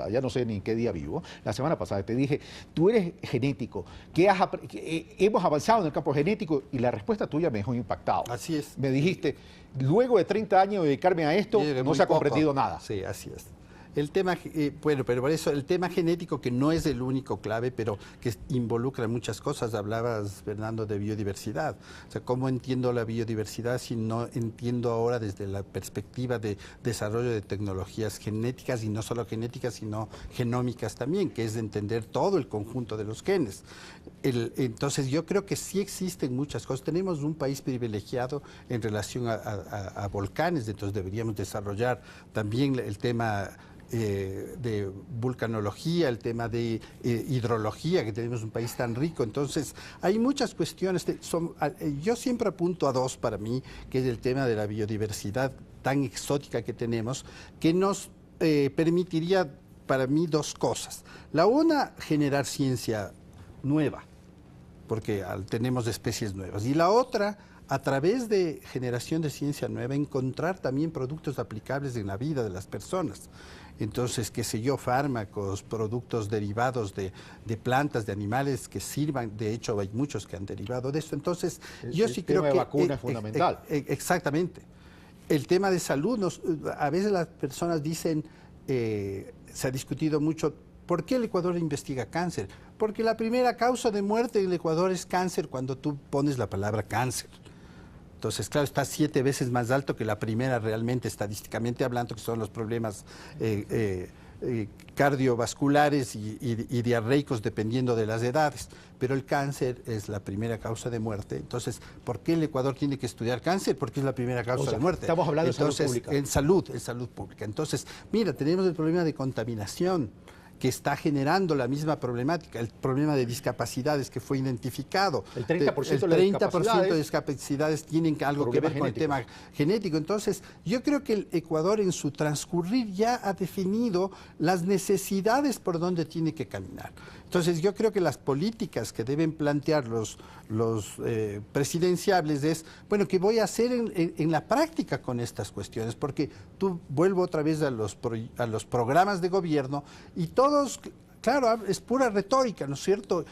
ya no sé ni en qué día vivo, la semana pasada te dije, tú eres genético, hemos avanzado en el campo genético, y la respuesta tuya me dejó impactado. Así es. Me dijiste, luego de 30 años de dedicarme a esto, no se ha comprendido nada. Sí, así es. El tema, bueno, pero por eso el tema genético, que no es el único clave, pero que involucra muchas cosas. Hablabas, Fernando, de biodiversidad. O sea, ¿cómo entiendo la biodiversidad si no entiendo ahora desde la perspectiva de desarrollo de tecnologías genéticas, y no solo genéticas, sino genómicas también, que es de entender todo el conjunto de los genes? Entonces, yo creo que sí existen muchas cosas. Tenemos un país privilegiado en relación a volcanes, entonces deberíamos desarrollar también el tema de vulcanología, el tema de hidrología, que tenemos un país tan rico. Entonces, hay muchas cuestiones. Yo siempre apunto a dos para mí, que es el tema de la biodiversidad tan exótica que tenemos, que nos permitiría, para mí, dos cosas. La una, generar ciencia nueva, porque tenemos especies nuevas. Y la otra, a través de generación de ciencia nueva, encontrar también productos aplicables en la vida de las personas. Entonces, qué sé yo, fármacos, productos derivados de plantas, de animales que sirvan. De hecho, hay muchos que han derivado de esto. Entonces, yo sí creo que... El tema de vacuna es fundamental. Exactamente. El tema de salud, a veces las personas dicen, se ha discutido mucho, ¿por qué el Ecuador investiga cáncer? Porque la primera causa de muerte en el Ecuador es cáncer cuando tú pones la palabra cáncer. Entonces, claro, está 7 veces más alto que la primera realmente, estadísticamente hablando, que son los problemas cardiovasculares y diarreicos dependiendo de las edades. Pero el cáncer es la primera causa de muerte. Entonces, ¿por qué el Ecuador tiene que estudiar cáncer? Porque es la primera causa de muerte. Estamos hablando de salud pública. En salud pública. Entonces, mira, tenemos el problema de contaminación, que está generando la misma problemática, el problema de discapacidades que fue identificado. El 30% de discapacidades tienen algo que ver con el tema genético. Entonces, yo creo que el Ecuador en su transcurrir ya ha definido las necesidades por donde tiene que caminar. Entonces, yo creo que las políticas que deben plantear los presidenciables es, bueno, ¿qué voy a hacer en la práctica con estas cuestiones? Porque tú vuelvo otra vez a los programas de gobierno y todos, claro, es pura retórica, ¿no es cierto?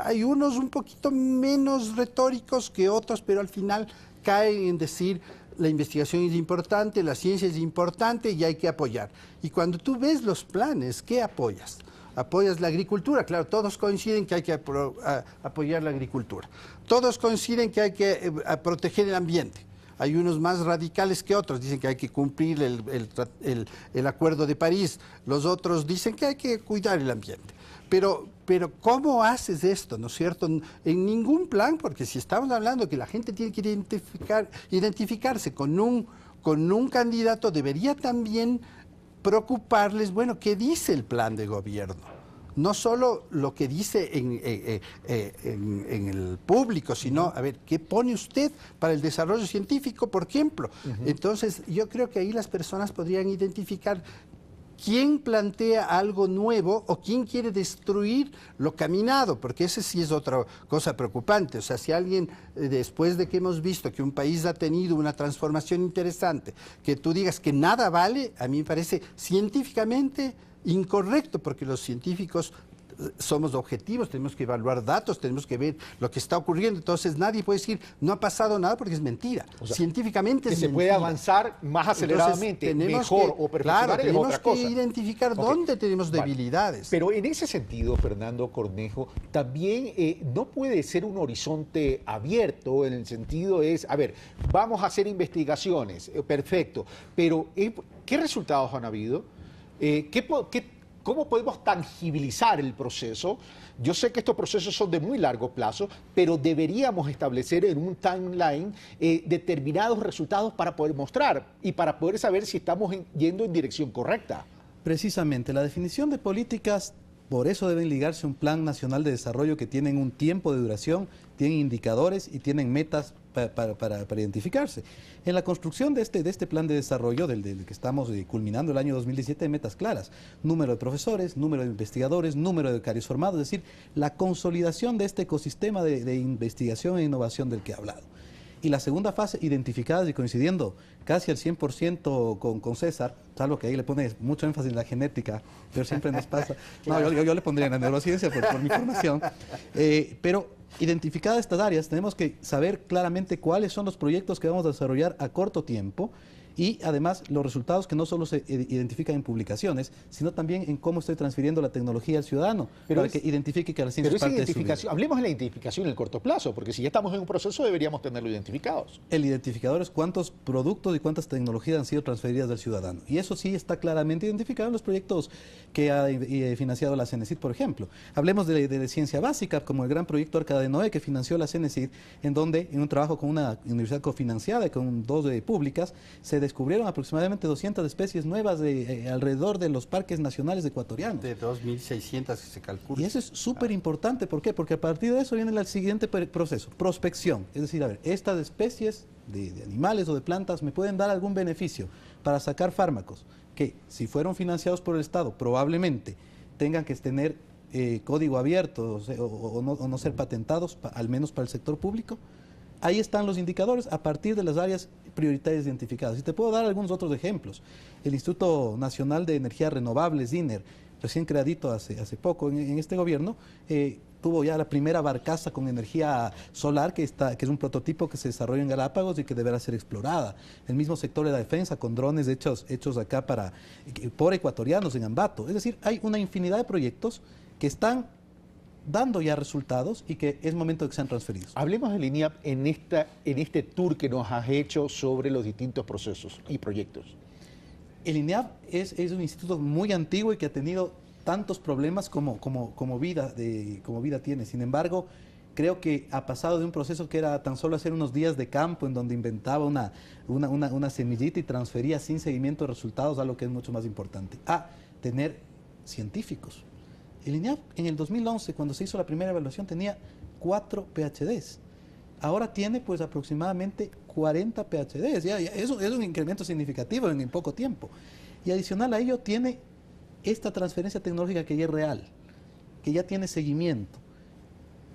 Hay unos un poquito menos retóricos que otros, pero al final caen en decir la investigación es importante, la ciencia es importante y hay que apoyar. Y cuando tú ves los planes, ¿qué apoyas? Apoyas la agricultura, claro, todos coinciden que hay que apoyar la agricultura. Todos coinciden que hay que proteger el ambiente. Hay unos más radicales que otros, dicen que hay que cumplir el Acuerdo de París. Los otros dicen que hay que cuidar el ambiente. Pero ¿cómo haces esto, no es cierto? En ningún plan, porque si estamos hablando que la gente tiene que identificarse con un candidato, debería también preocuparles, bueno, ¿qué dice el plan de gobierno? No solo lo que dice en el público, sino, a ver, ¿qué pone usted para el desarrollo científico, por ejemplo? Entonces, yo creo que ahí las personas podrían identificar quién plantea algo nuevo o quién quiere destruir lo caminado, porque ese sí es otra cosa preocupante. O sea, si alguien, después de que hemos visto que un país ha tenido una transformación interesante, que tú digas que nada vale, a mí me parece científicamente incorrecto, porque los científicos somos objetivos, tenemos que evaluar datos, tenemos que ver lo que está ocurriendo. Entonces nadie puede decir no ha pasado nada porque es mentira. O sea, científicamente es mentira. Se puede avanzar más aceleradamente, mejor o perfeccionar, es otra cosa. Tenemos que identificar dónde tenemos debilidades. Pero en ese sentido, Fernando Cornejo, también no puede ser un horizonte abierto, en el sentido es, a ver, vamos a hacer investigaciones, perfecto, pero ¿qué resultados han habido? ¿Cómo podemos tangibilizar el proceso? Yo sé que estos procesos son de muy largo plazo, pero deberíamos establecer en un timeline determinados resultados para poder mostrar y para poder saber si estamos yendo en dirección correcta. Precisamente, la definición de políticas, por eso deben ligarse a un plan nacional de desarrollo que tienen un tiempo de duración, tienen indicadores y tienen metas para identificarse. En la construcción de este plan de desarrollo, del que estamos culminando el año 2017, hay metas claras. Número de profesores, número de investigadores, número de becarios formados, es decir, la consolidación de este ecosistema de investigación e innovación del que he hablado. Y la segunda fase, identificadas y coincidiendo casi al 100% con César, salvo que ahí le pone mucho énfasis en la genética, pero siempre nos pasa. No, yo le pondría en la neurociencia por mi formación. Pero identificadas estas áreas, tenemos que saber claramente cuáles son los proyectos que vamos a desarrollar a corto tiempo Y además los resultados que no solo se identifican en publicaciones, sino también en cómo estoy transfiriendo la tecnología al ciudadano, para que identifique que la ciencia es parte de su vida. Hablemos de la identificación en el corto plazo, porque si ya estamos en un proceso deberíamos tenerlo identificados. El identificador es cuántos productos y cuántas tecnologías han sido transferidas del ciudadano. Y eso sí está claramente identificado en los proyectos que ha financiado la CENESID, por ejemplo. Hablemos de ciencia básica, como el gran proyecto Arca de Noé que financió la CENESID, en donde en un trabajo con una universidad cofinanciada y con 2 públicas, se descubrieron aproximadamente 200 especies nuevas alrededor de los parques nacionales ecuatorianos. De 2.600 que se calcula. Y eso es súper importante. ¿Por qué? Porque a partir de eso viene el siguiente proceso, prospección. Es decir, a ver, estas especies de animales o de plantas me pueden dar algún beneficio para sacar fármacos que, si fueron financiados por el Estado, probablemente tengan que tener código abierto o no ser patentados, al menos para el sector público. Ahí están los indicadores a partir de las áreas prioritarias identificadas. Y te puedo dar algunos otros ejemplos. El Instituto Nacional de Energías Renovables, INER, recién creadito hace poco en este gobierno, tuvo ya la primera barcaza con energía solar, que es un prototipo que se desarrolla en Galápagos y que deberá ser explorada. El mismo sector de la defensa, con drones hechos acá por ecuatorianos en Ambato. Es decir, hay una infinidad de proyectos que están dando ya resultados y que es momento de que sean transferidos. Hablemos del INIAP en este tour que nos has hecho sobre los distintos procesos y proyectos. El INIAP es un instituto muy antiguo y que ha tenido tantos problemas como vida tiene. Sin embargo, creo que ha pasado de un proceso que era tan solo hacer unos días de campo en donde inventaba una semillita y transfería sin seguimiento de resultados a lo que es mucho más importante, a tener científicos. El INIAP en el 2011, cuando se hizo la primera evaluación, tenía 4 PhDs. Ahora tiene pues aproximadamente 40 PhDs. Ya es un incremento significativo en poco tiempo. Y adicional a ello tiene esta transferencia tecnológica que ya es real, que ya tiene seguimiento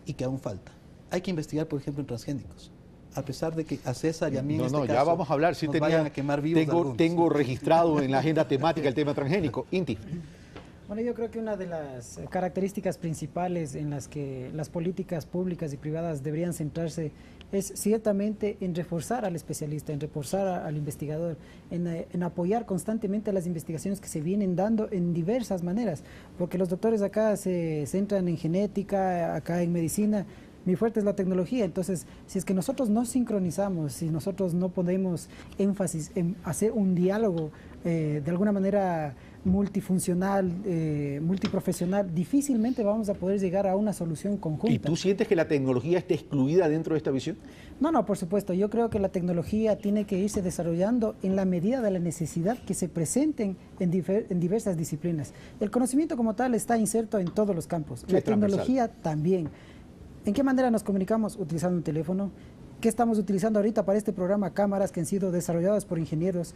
y que aún falta. Hay que investigar, por ejemplo, en transgénicos. A pesar de que a César y a mí en este caso ya vamos a hablar. Sí, vayan a quemar vivos tengo registrado en la agenda temática el tema transgénico. Inti. Bueno, yo creo que una de las características principales en las que las políticas públicas y privadas deberían centrarse es ciertamente en reforzar al especialista, en reforzar al investigador, en apoyar constantemente las investigaciones que se vienen dando en diversas maneras, porque los doctores acá se centran en genética, acá en medicina. Mi fuerte es la tecnología, entonces si es que nosotros no sincronizamos, si nosotros no ponemos énfasis en hacer un diálogo de alguna manera multifuncional, multiprofesional, difícilmente vamos a poder llegar a una solución conjunta. ¿Y tú sientes que la tecnología está excluida dentro de esta visión? No, por supuesto. Yo creo que la tecnología tiene que irse desarrollando en la medida de la necesidad que se presenten en diversas disciplinas. El conocimiento como tal está inserto en todos los campos. La tecnología también. ¿En qué manera nos comunicamos? Utilizando un teléfono. ¿Qué estamos utilizando ahorita para este programa? Cámaras que han sido desarrolladas por ingenieros,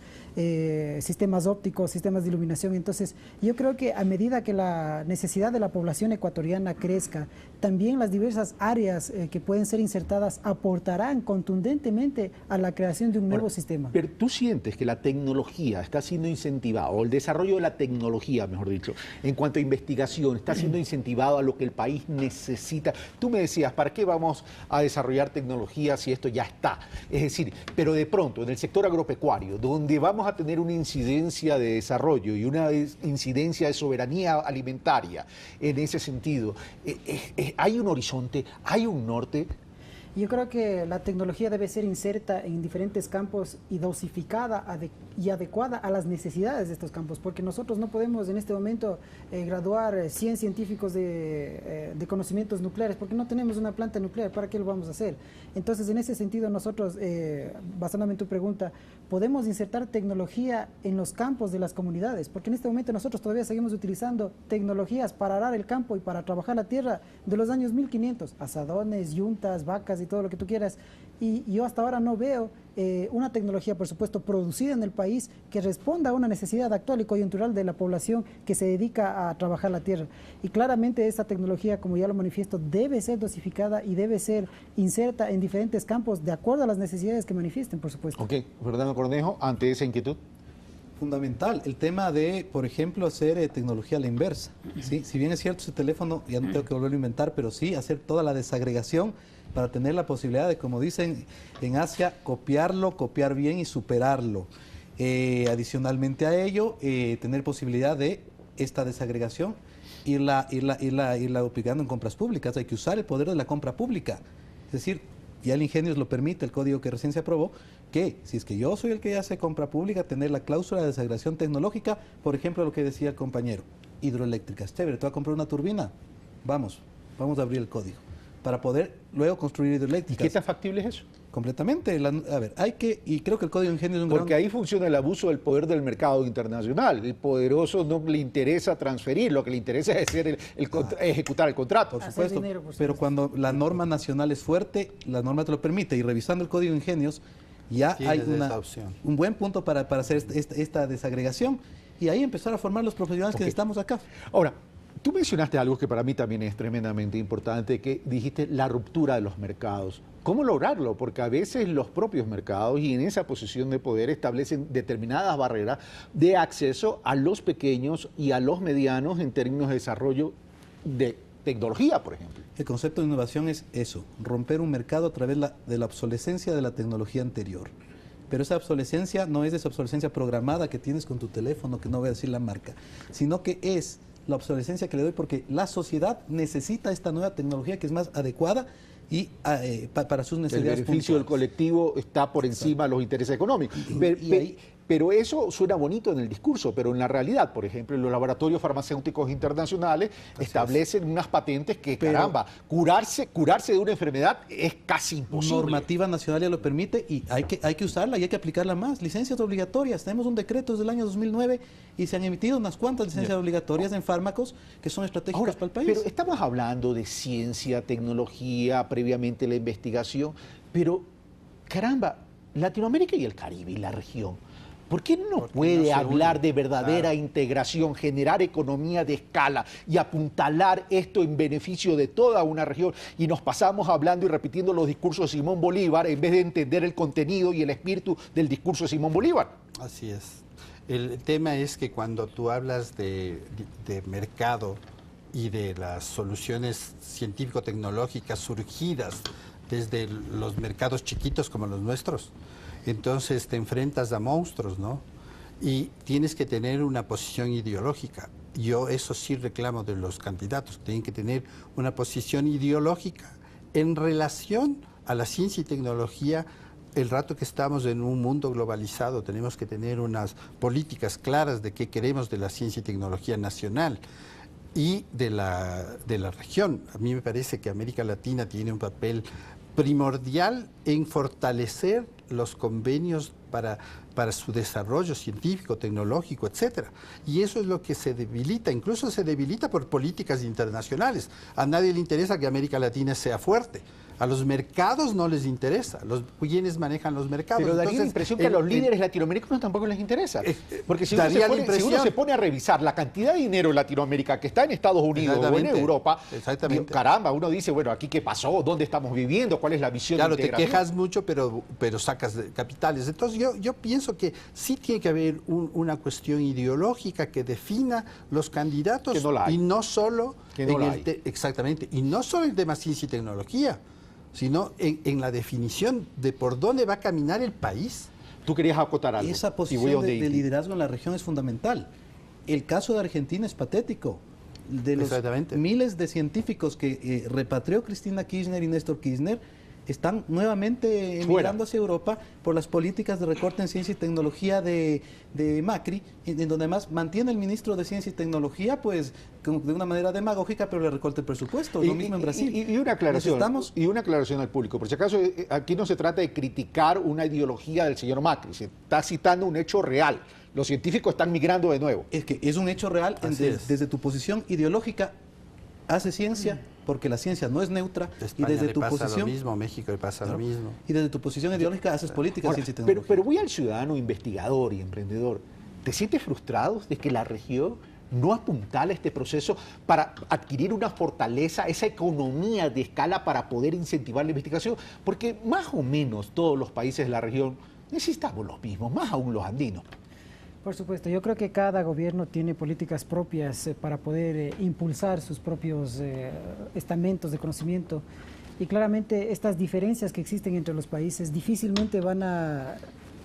sistemas ópticos, sistemas de iluminación. Entonces, yo creo que a medida que la necesidad de la población ecuatoriana crezca, también las diversas áreas que pueden ser insertadas aportarán contundentemente a la creación de un nuevo sistema. Pero tú sientes que la tecnología está siendo incentivada, o el desarrollo de la tecnología, mejor dicho, en cuanto a investigación, está siendo incentivado a lo que el país necesita. Tú me decías, ¿para qué vamos a desarrollar tecnología si esto ya está? Es decir, pero de pronto en el sector agropecuario, donde vamos a tener una incidencia de desarrollo y una incidencia de soberanía alimentaria, en ese sentido, ¿hay un horizonte, hay un norte? Yo creo que la tecnología debe ser inserta en diferentes campos y dosificada y adecuada a las necesidades de estos campos, porque nosotros no podemos en este momento graduar 100 científicos de conocimientos nucleares, porque no tenemos una planta nuclear. ¿Para qué lo vamos a hacer? Entonces, en ese sentido, nosotros, basándome en tu pregunta, podemos insertar tecnología en los campos de las comunidades, porque en este momento nosotros todavía seguimos utilizando tecnologías para arar el campo y para trabajar la tierra de los años 1500, asadones, yuntas, vacas y todo lo que tú quieras, y yo hasta ahora no veo una tecnología, por supuesto, producida en el país que responda a una necesidad actual y coyuntural de la población que se dedica a trabajar la tierra. Y claramente esta tecnología, como ya lo manifiesto, debe ser dosificada y debe ser inserta en diferentes campos de acuerdo a las necesidades que manifiesten, por supuesto. Ok, Fernando Cornejo, ante esa inquietud. Fundamental, el tema de, por ejemplo, hacer tecnología a la inversa. ¿Sí? Si bien es cierto, ese teléfono ya no tengo que volverlo a inventar, pero sí hacer toda la desagregación para tener la posibilidad de, como dicen en Asia, copiarlo, copiar bien y superarlo. Adicionalmente a ello, tener posibilidad de esta desagregación, irla aplicando en compras públicas. Hay que usar el poder de la compra pública. Es decir, ya el Ingenios lo permite, el código que recién se aprobó, que si es que yo soy el que hace compra pública, tener la cláusula de desagregación tecnológica, por ejemplo, lo que decía el compañero, hidroeléctricas. Chévere, te voy a comprar una turbina, vamos a abrir el código, para poder luego construir hidroeléctricas. ¿Y qué tan factible es eso? Completamente. A ver, y creo que el Código de Ingenio es un Porque ahí funciona el abuso del poder del mercado internacional. El poderoso no le interesa transferir, lo que le interesa es ejecutar el contrato. Por supuesto, pero cuando la norma nacional es fuerte, la norma te lo permite, y revisando el Código de Ingenios, ya hay un buen punto para hacer esta desagregación, y ahí empezar a formar los profesionales que necesitamos acá. Ahora, tú mencionaste algo que para mí también es tremendamente importante, que dijiste la ruptura de los mercados. ¿Cómo lograrlo? Porque a veces los propios mercados y en esa posición de poder establecen determinadas barreras de acceso a los pequeños y a los medianos en términos de desarrollo de tecnología, por ejemplo. El concepto de innovación es eso, romper un mercado a través de la obsolescencia de la tecnología anterior. Pero esa obsolescencia no es esa obsolescencia programada que tienes con tu teléfono, que no voy a decir la marca, sino que es la obsolescencia que le doy porque la sociedad necesita esta nueva tecnología que es más adecuada y para sus necesidades. El beneficio del colectivo está por encima de los intereses económicos. Pero eso suena bonito en el discurso, pero en la realidad, por ejemplo, los laboratorios farmacéuticos internacionales establecen unas patentes que, caramba, curarse de una enfermedad es casi imposible. Normativa nacional ya lo permite y hay que usarla y hay que aplicarla más. Licencias obligatorias. Tenemos un decreto desde el año 2009 y se han emitido unas cuantas licencias obligatorias en fármacos que son estratégicos para el país. Pero estamos hablando de ciencia, tecnología, previamente la investigación, pero, caramba, Latinoamérica y el Caribe y la región, ¿por qué no puede hablar de verdadera integración, generar economía de escala y apuntalar esto en beneficio de toda una región? Y nos pasamos hablando y repitiendo los discursos de Simón Bolívar en vez de entender el contenido y el espíritu del discurso de Simón Bolívar. Así es. El tema es que cuando tú hablas de mercado y de las soluciones científico-tecnológicas surgidas desde los mercados chiquitos como los nuestros, entonces te enfrentas a monstruos, ¿no? Y tienes que tener una posición ideológica. Yo eso sí reclamo de los candidatos, tienen que tener una posición ideológica en relación a la ciencia y tecnología. El rato que estamos en un mundo globalizado, tenemos que tener unas políticas claras de qué queremos de la ciencia y tecnología nacional y de la región. A mí me parece que América Latina tiene un papel primordial en fortalecer los convenios para su desarrollo científico, tecnológico, etcétera. Y eso es lo que se debilita, incluso se debilita por políticas internacionales. A nadie le interesa que América Latina sea fuerte. A los mercados no les interesa, quienes manejan los mercados. Pero daría la impresión que a los líderes latinoamericanos tampoco les interesa. Porque si uno se pone a revisar la cantidad de dinero en Latinoamérica que está en Estados Unidos o en Europa, caramba, uno dice, bueno, ¿aquí qué pasó? ¿Dónde estamos viviendo? ¿Cuál es la visión de integración? Claro, te quejas mucho, pero sacas capitales. Entonces yo pienso que sí tiene que haber una cuestión ideológica que defina los candidatos que no la hay. Y no solo exactamente, y no solo el tema ciencia y tecnología, sino en la definición de por dónde va a caminar el país. Tú querías acotar algo. Esa posición de liderazgo en la región es fundamental. El caso de Argentina es patético. De los miles de científicos que repatrió Cristina Kirchner y Néstor Kirchner, están nuevamente emigrando hacia Europa por las políticas de recorte en ciencia y tecnología de Macri, en donde además mantiene el ministro de Ciencia y Tecnología pues de una manera demagógica, pero le recorta el presupuesto. Lo mismo en Brasil. Y una aclaración al público. Por si acaso, aquí no se trata de criticar una ideología del señor Macri, se está citando un hecho real. Los científicos están migrando de nuevo. Es que es un hecho real. Desde tu posición ideológica, hace ciencia, porque la ciencia no es neutra. España y desde tu posición lo mismo, México le pasa lo mismo. Y desde tu posición ideológica haces política de ciencia y tecnología. Pero voy al ciudadano investigador y emprendedor. ¿Te sientes frustrado de que la región no apuntala este proceso para adquirir una fortaleza, esa economía de escala para poder incentivar la investigación? Porque más o menos todos los países de la región necesitamos los mismos, más aún los andinos. Por supuesto, yo creo que cada gobierno tiene políticas propias para poder impulsar sus propios estamentos de conocimiento, y claramente estas diferencias que existen entre los países difícilmente van a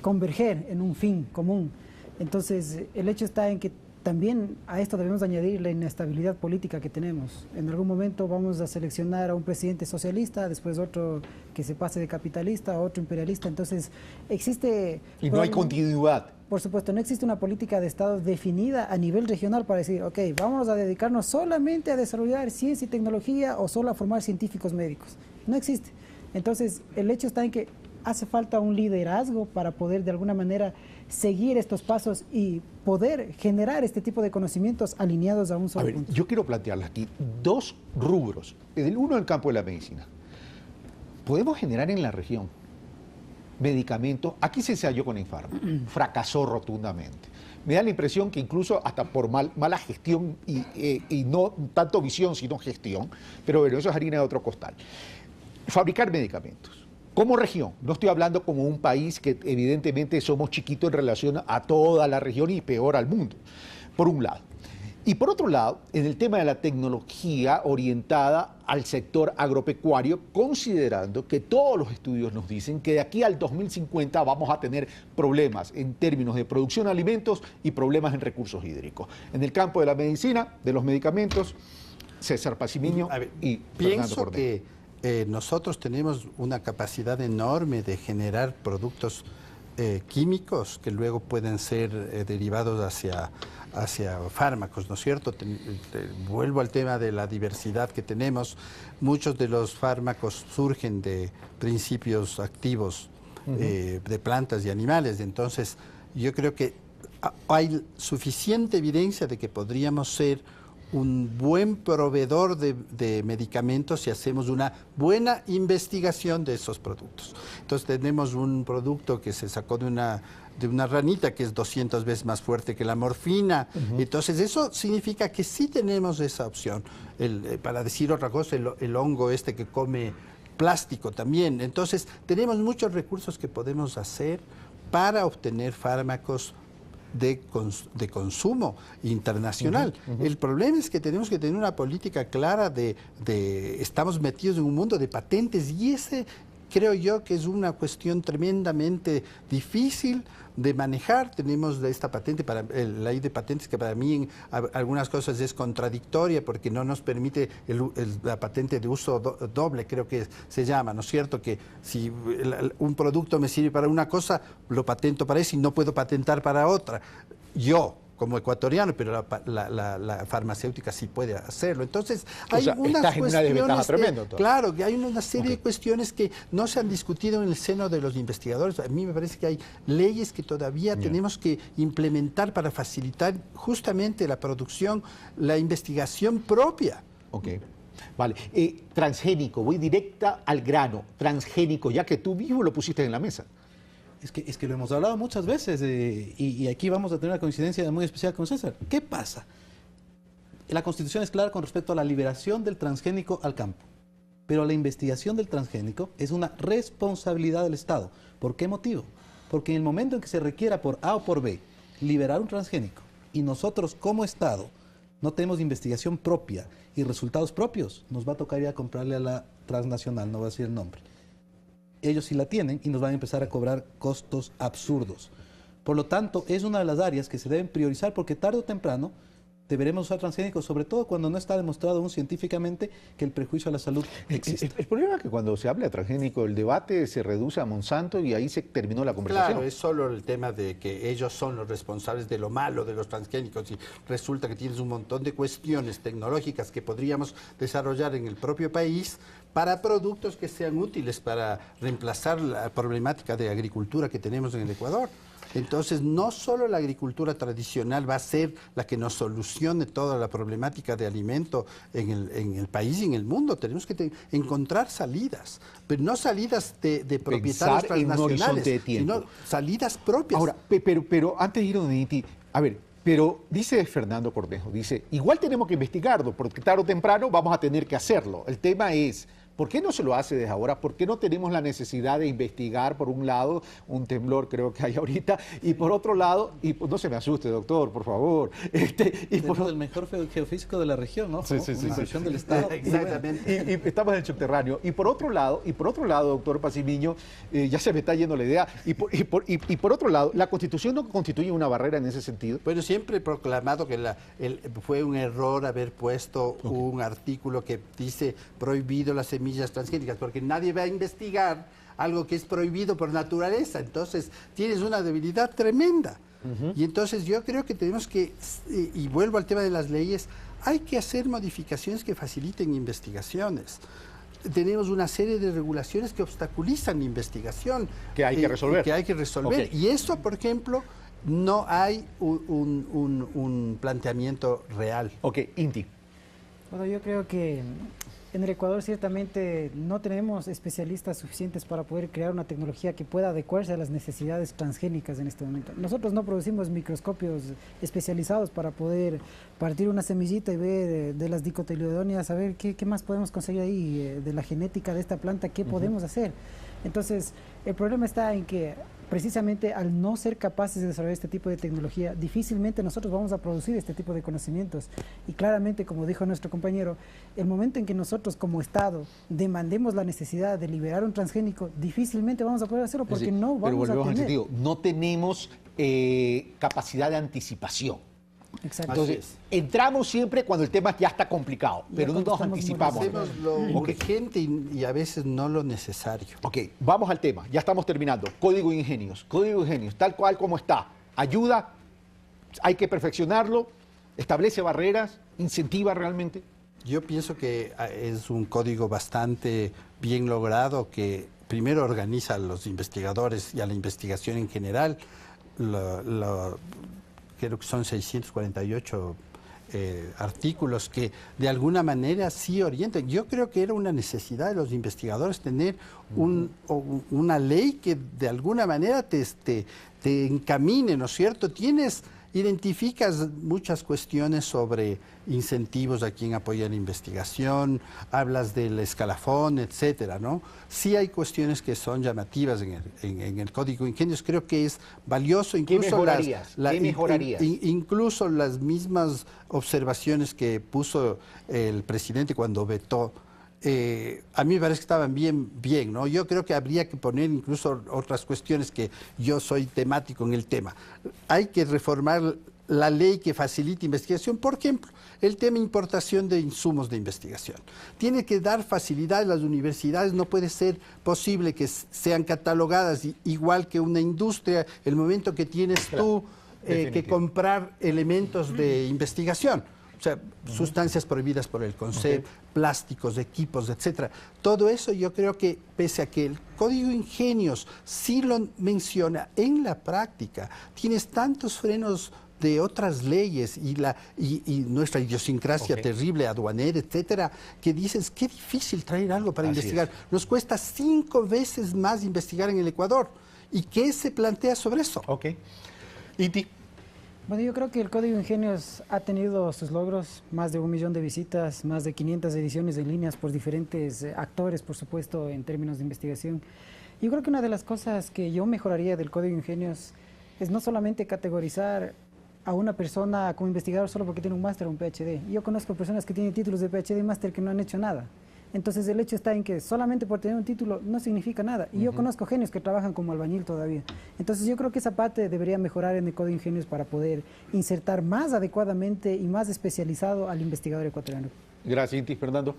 converger en un fin común. Entonces, el hecho está en que también a esto debemos añadir la inestabilidad política que tenemos. En algún momento vamos a seleccionar a un presidente socialista, después otro que se pase de capitalista, otro imperialista. Entonces, existe... Y no hay continuidad. Por supuesto, no existe una política de Estado definida a nivel regional para decir, ok, vamos a dedicarnos solamente a desarrollar ciencia y tecnología o solo a formar científicos médicos. No existe. Entonces, el hecho está en que hace falta un liderazgo para poder de alguna manera seguir estos pasos y poder generar este tipo de conocimientos alineados a un solo punto. Yo quiero plantearles aquí dos rubros. El uno, el campo de la medicina. Podemos generar en la región medicamentos. Aquí se ensayó con Infarma, fracasó rotundamente. Me da la impresión que incluso hasta por mala gestión y no tanto visión sino gestión, pero bueno, eso es harina de otro costal. Fabricar medicamentos. Como región, no estoy hablando como un país que evidentemente somos chiquitos en relación a toda la región y peor al mundo, por un lado. Y por otro lado, en el tema de la tecnología orientada al sector agropecuario, considerando que todos los estudios nos dicen que de aquí al 2050 vamos a tener problemas en términos de producción de alimentos y problemas en recursos hídricos. En el campo de la medicina, de los medicamentos, César Pacimiño y Fernando Cornejo. Pienso que nosotros tenemos una capacidad enorme de generar productos químicos que luego pueden ser derivados hacia fármacos, ¿no es cierto? Vuelvo al tema de la diversidad que tenemos. Muchos de los fármacos surgen de principios activos de plantas y animales. Entonces, yo creo que hay suficiente evidencia de que podríamos ser un buen proveedor de medicamentos si hacemos una buena investigación de esos productos. Entonces tenemos un producto que se sacó de una ranita que es 200 veces más fuerte que la morfina. Entonces eso significa que sí tenemos esa opción. Para decir otra cosa, el hongo este que come plástico también. Entonces tenemos muchos recursos que podemos hacer para obtener fármacos de consumo internacional. El problema es que tenemos que tener una política clara estamos metidos en un mundo de patentes y ese creo yo que es una cuestión tremendamente difícil de manejar. Tenemos esta patente, la ley de patentes, que para mí en algunas cosas es contradictoria porque no nos permite la patente de uso doble, creo que se llama, ¿no es cierto? Que si un producto me sirve para una cosa, lo patento para eso y no puedo patentar para otra. Yo, como ecuatoriano, pero la farmacéutica sí puede hacerlo. Entonces, hay unas cuestiones, claro, que hay una serie de cuestiones que no se han discutido en el seno de los investigadores. A mí me parece que hay leyes que todavía tenemos que implementar para facilitar justamente la producción, la investigación propia. Vale, transgénico, voy directa al grano, transgénico, ya que tú mismo lo pusiste en la mesa. Es que lo hemos hablado muchas veces y aquí vamos a tener una coincidencia muy especial con César. ¿Qué pasa? La Constitución es clara con respecto a la liberación del transgénico al campo, pero la investigación del transgénico es una responsabilidad del Estado. ¿Por qué motivo? Porque en el momento en que se requiera por A o por B liberar un transgénico y nosotros como Estado no tenemos investigación propia y resultados propios, nos va a tocar ir a comprarle a la transnacional, no va a decir el nombre. Ellos sí la tienen y nos van a empezar a cobrar costos absurdos. Por lo tanto, es una de las áreas que se deben priorizar porque tarde o temprano deberemos usar transgénicos, sobre todo cuando no está demostrado aún científicamente que el prejuicio a la salud existe. El problema es que cuando se habla de transgénico, el debate se reduce a Monsanto y ahí se terminó la conversación. Claro, es solo el tema de que ellos son los responsables de lo malo de los transgénicos y resulta que tienes un montón de cuestiones tecnológicas que podríamos desarrollar en el propio país para productos que sean útiles para reemplazar la problemática de agricultura que tenemos en el Ecuador. Entonces, no solo la agricultura tradicional va a ser la que nos solucione toda la problemática de alimento en el país y en el mundo. Tenemos que encontrar salidas, pero no salidas de propietarios transnacionales, sino salidas propias. Ahora, pero antes de ir a Doniti, a ver, pero dice Fernando Cornejo, dice, igual tenemos que investigarlo, porque tarde o temprano vamos a tener que hacerlo. El tema es, ¿Por qué no se lo hace desde ahora? ¿Por qué no tenemos la necesidad de investigar, por un lado, un temblor creo que hay ahorita, y por otro lado, y no se me asuste, doctor, por favor. Tenemos el mejor geofísico de la región, ¿no? Sí, Una inversión del Estado. Exactamente. Y estamos en el subterráneo. Y por otro lado, doctor Pacimiño, ya se me está yendo la idea, y por otro lado, ¿la Constitución no constituye una barrera en ese sentido? Bueno, siempre he proclamado que fue un error haber puesto un artículo que dice prohibido las semillas transgénicas, porque nadie va a investigar algo que es prohibido por naturaleza. Entonces, tienes una debilidad tremenda. Y entonces yo creo que tenemos que, y vuelvo al tema de las leyes, hay que hacer modificaciones que faciliten investigaciones. Tenemos una serie de regulaciones que obstaculizan la investigación. Que hay que resolver. Okay. Y eso, por ejemplo, no hay un planteamiento real. Ok, Inti. Bueno, yo creo que en el Ecuador ciertamente no tenemos especialistas suficientes para poder crear una tecnología que pueda adecuarse a las necesidades transgénicas en este momento. Nosotros no producimos microscopios especializados para poder partir una semillita y ver de las dicotiledonias, a ver qué más podemos conseguir ahí, de la genética de esta planta, qué podemos hacer. Entonces, el problema está en que precisamente al no ser capaces de desarrollar este tipo de tecnología, difícilmente nosotros vamos a producir este tipo de conocimientos. Y claramente, como dijo nuestro compañero, el momento en que nosotros como Estado demandemos la necesidad de liberar un transgénico, difícilmente vamos a poder hacerlo porque no vamos a tener. Sentido, no tenemos capacidad de anticipación. Exacto. Entonces, entramos siempre cuando el tema ya está complicado, pero no nos anticipamos. Hacemos lo urgente y a veces no lo necesario. Ok, vamos al tema, ya estamos terminando. Código de ingenios, tal cual como está. Ayuda, hay que perfeccionarlo, establece barreras, incentiva realmente. Yo pienso que es un código bastante bien logrado que primero organiza a los investigadores y a la investigación en general. Creo que son 648 artículos que de alguna manera sí orientan. Yo creo que era una necesidad de los investigadores tener una ley que de alguna manera te encamine, ¿no es cierto? Identificas muchas cuestiones sobre incentivos a quien apoya la investigación, hablas del escalafón, etcétera, ¿no? Sí hay cuestiones que son llamativas en el Código de Ingenios, creo que es valioso. Incluso ¿Qué mejorarías? Incluso las mismas observaciones que puso el presidente cuando vetó, a mí me parece que estaban bien, ¿no? Yo creo que habría que poner incluso otras cuestiones que yo soy temático en el tema. Hay que reformar la ley que facilite investigación, por ejemplo, el tema de importación de insumos de investigación. Tiene que dar facilidad a las universidades, no puede ser posible que sean catalogadas igual que una industria el momento que tienes tú que comprar elementos de investigación. O sea, sustancias prohibidas por el CONCEP, plásticos, equipos, etcétera. Todo eso yo creo que, pese a que el Código de Ingenios sí lo menciona, en la práctica tienes tantos frenos de otras leyes y nuestra idiosincrasia terrible, aduanera, etcétera, que dices, qué difícil traer algo para investigar. Nos cuesta 5 veces más investigar en el Ecuador. ¿Y qué se plantea sobre eso? Ok. Inti. Bueno, yo creo que el Código de Ingenios ha tenido sus logros, más de 1 millón de visitas, más de 500 ediciones en líneas por diferentes actores, por supuesto, en términos de investigación. Yo creo que una de las cosas que yo mejoraría del Código de Ingenios es no solamente categorizar a una persona como investigador solo porque tiene un máster o un PhD. Yo conozco personas que tienen títulos de PhD y máster que no han hecho nada. Entonces el hecho está en que solamente por tener un título no significa nada. Y yo conozco genios que trabajan como albañil todavía. Entonces yo creo que esa parte debería mejorar en el Código de Ingenios para poder insertar más adecuadamente y más especializado al investigador ecuatoriano. Gracias, Inti. Fernando.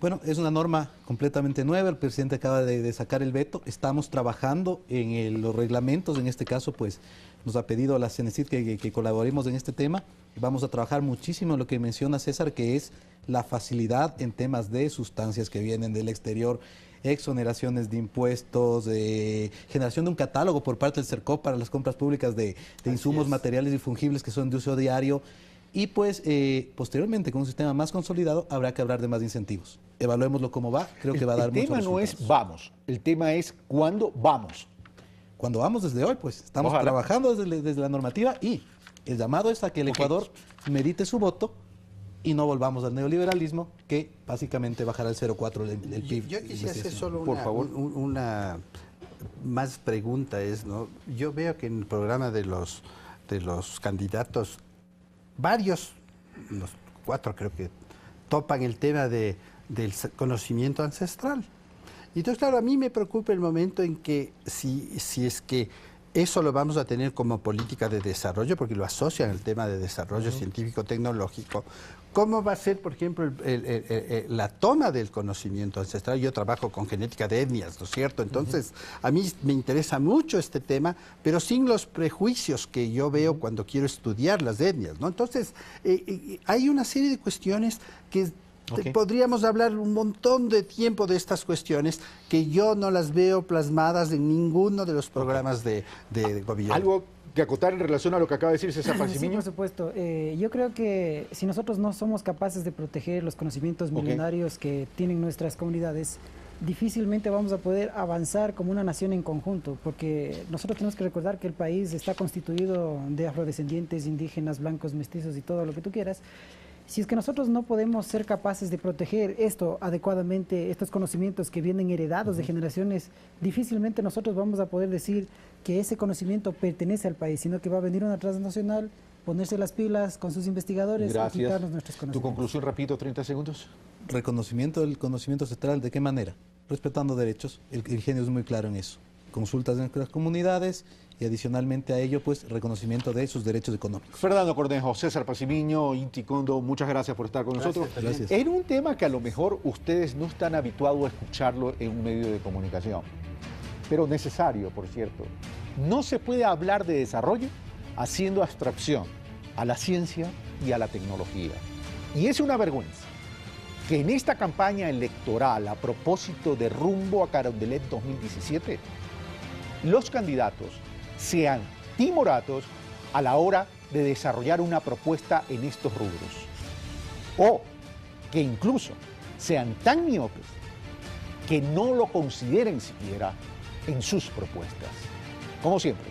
Bueno, es una norma completamente nueva, el presidente acaba de sacar el veto, estamos trabajando en los reglamentos, en este caso pues nos ha pedido a la CENESID que colaboremos en este tema, vamos a trabajar muchísimo en lo que menciona César, que es la facilidad en temas de sustancias que vienen del exterior, exoneraciones de impuestos, generación de un catálogo por parte del CERCOP para las compras públicas de insumos materiales y fungibles que son de uso diario. Y pues posteriormente con un sistema más consolidado habrá que hablar de más incentivos. Evaluémoslo cómo va, creo que va a dar muchos resultados. El tema no es vamos, el tema es cuándo vamos. Cuando vamos desde hoy, pues estamos trabajando desde la normativa y el llamado es a que el Ecuador medite su voto y no volvamos al neoliberalismo, que básicamente bajará el 0,4 del PIB. Yo quisiera hacer solo por favor. una más pregunta, ¿no? Yo veo que en el programa de los candidatos, varios, los 4 creo que topan el tema del conocimiento ancestral. Y entonces, claro, a mí me preocupa el momento en que si es que eso lo vamos a tener como política de desarrollo, porque lo asocian al tema de desarrollo científico-tecnológico. ¿Cómo va a ser, por ejemplo, la toma del conocimiento ancestral? Yo trabajo con genética de etnias, ¿no es cierto? Entonces, a mí me interesa mucho este tema, pero sin los prejuicios que yo veo cuando quiero estudiar las etnias, ¿no? Entonces, hay una serie de cuestiones que podríamos hablar un montón de tiempo de estas cuestiones que yo no las veo plasmadas en ninguno de los programas de gobierno. ¿Algo que acotar en relación a lo que acaba de decir César Pancimiño? Sí, por supuesto. Yo creo que si nosotros no somos capaces de proteger los conocimientos milenarios que tienen nuestras comunidades, difícilmente vamos a poder avanzar como una nación en conjunto, porque nosotros tenemos que recordar que el país está constituido de afrodescendientes, indígenas, blancos, mestizos y todo lo que tú quieras. Si es que nosotros no podemos ser capaces de proteger esto adecuadamente, estos conocimientos que vienen heredados de generaciones, difícilmente nosotros vamos a poder decir que ese conocimiento pertenece al país, sino que va a venir una transnacional, ponerse las pilas con sus investigadores y quitarnos nuestros conocimientos. Tu conclusión, repito, 30 segundos. Reconocimiento del conocimiento ancestral, ¿de qué manera? Respetando derechos, el genio es muy claro en eso. Consultas de nuestras comunidades y adicionalmente a ello, pues, reconocimiento de sus derechos económicos. Fernando Cornejo, César Pancimiño, Inti Kondo, muchas gracias por estar con nosotros. Gracias. En un tema que a lo mejor ustedes no están habituados a escucharlo en un medio de comunicación, pero necesario, por cierto. No se puede hablar de desarrollo haciendo abstracción a la ciencia y a la tecnología. Y es una vergüenza que en esta campaña electoral, a propósito de Rumbo a Carondelet 2017, los candidatos sean timoratos a la hora de desarrollar una propuesta en estos rubros. O que incluso sean tan miopes que no lo consideren siquiera en sus propuestas. Como siempre,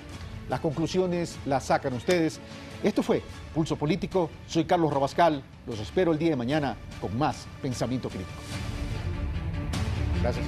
las conclusiones las sacan ustedes. Esto fue Pulso Político. Soy Carlos Rabascal. Los espero el día de mañana con más pensamiento crítico. Gracias.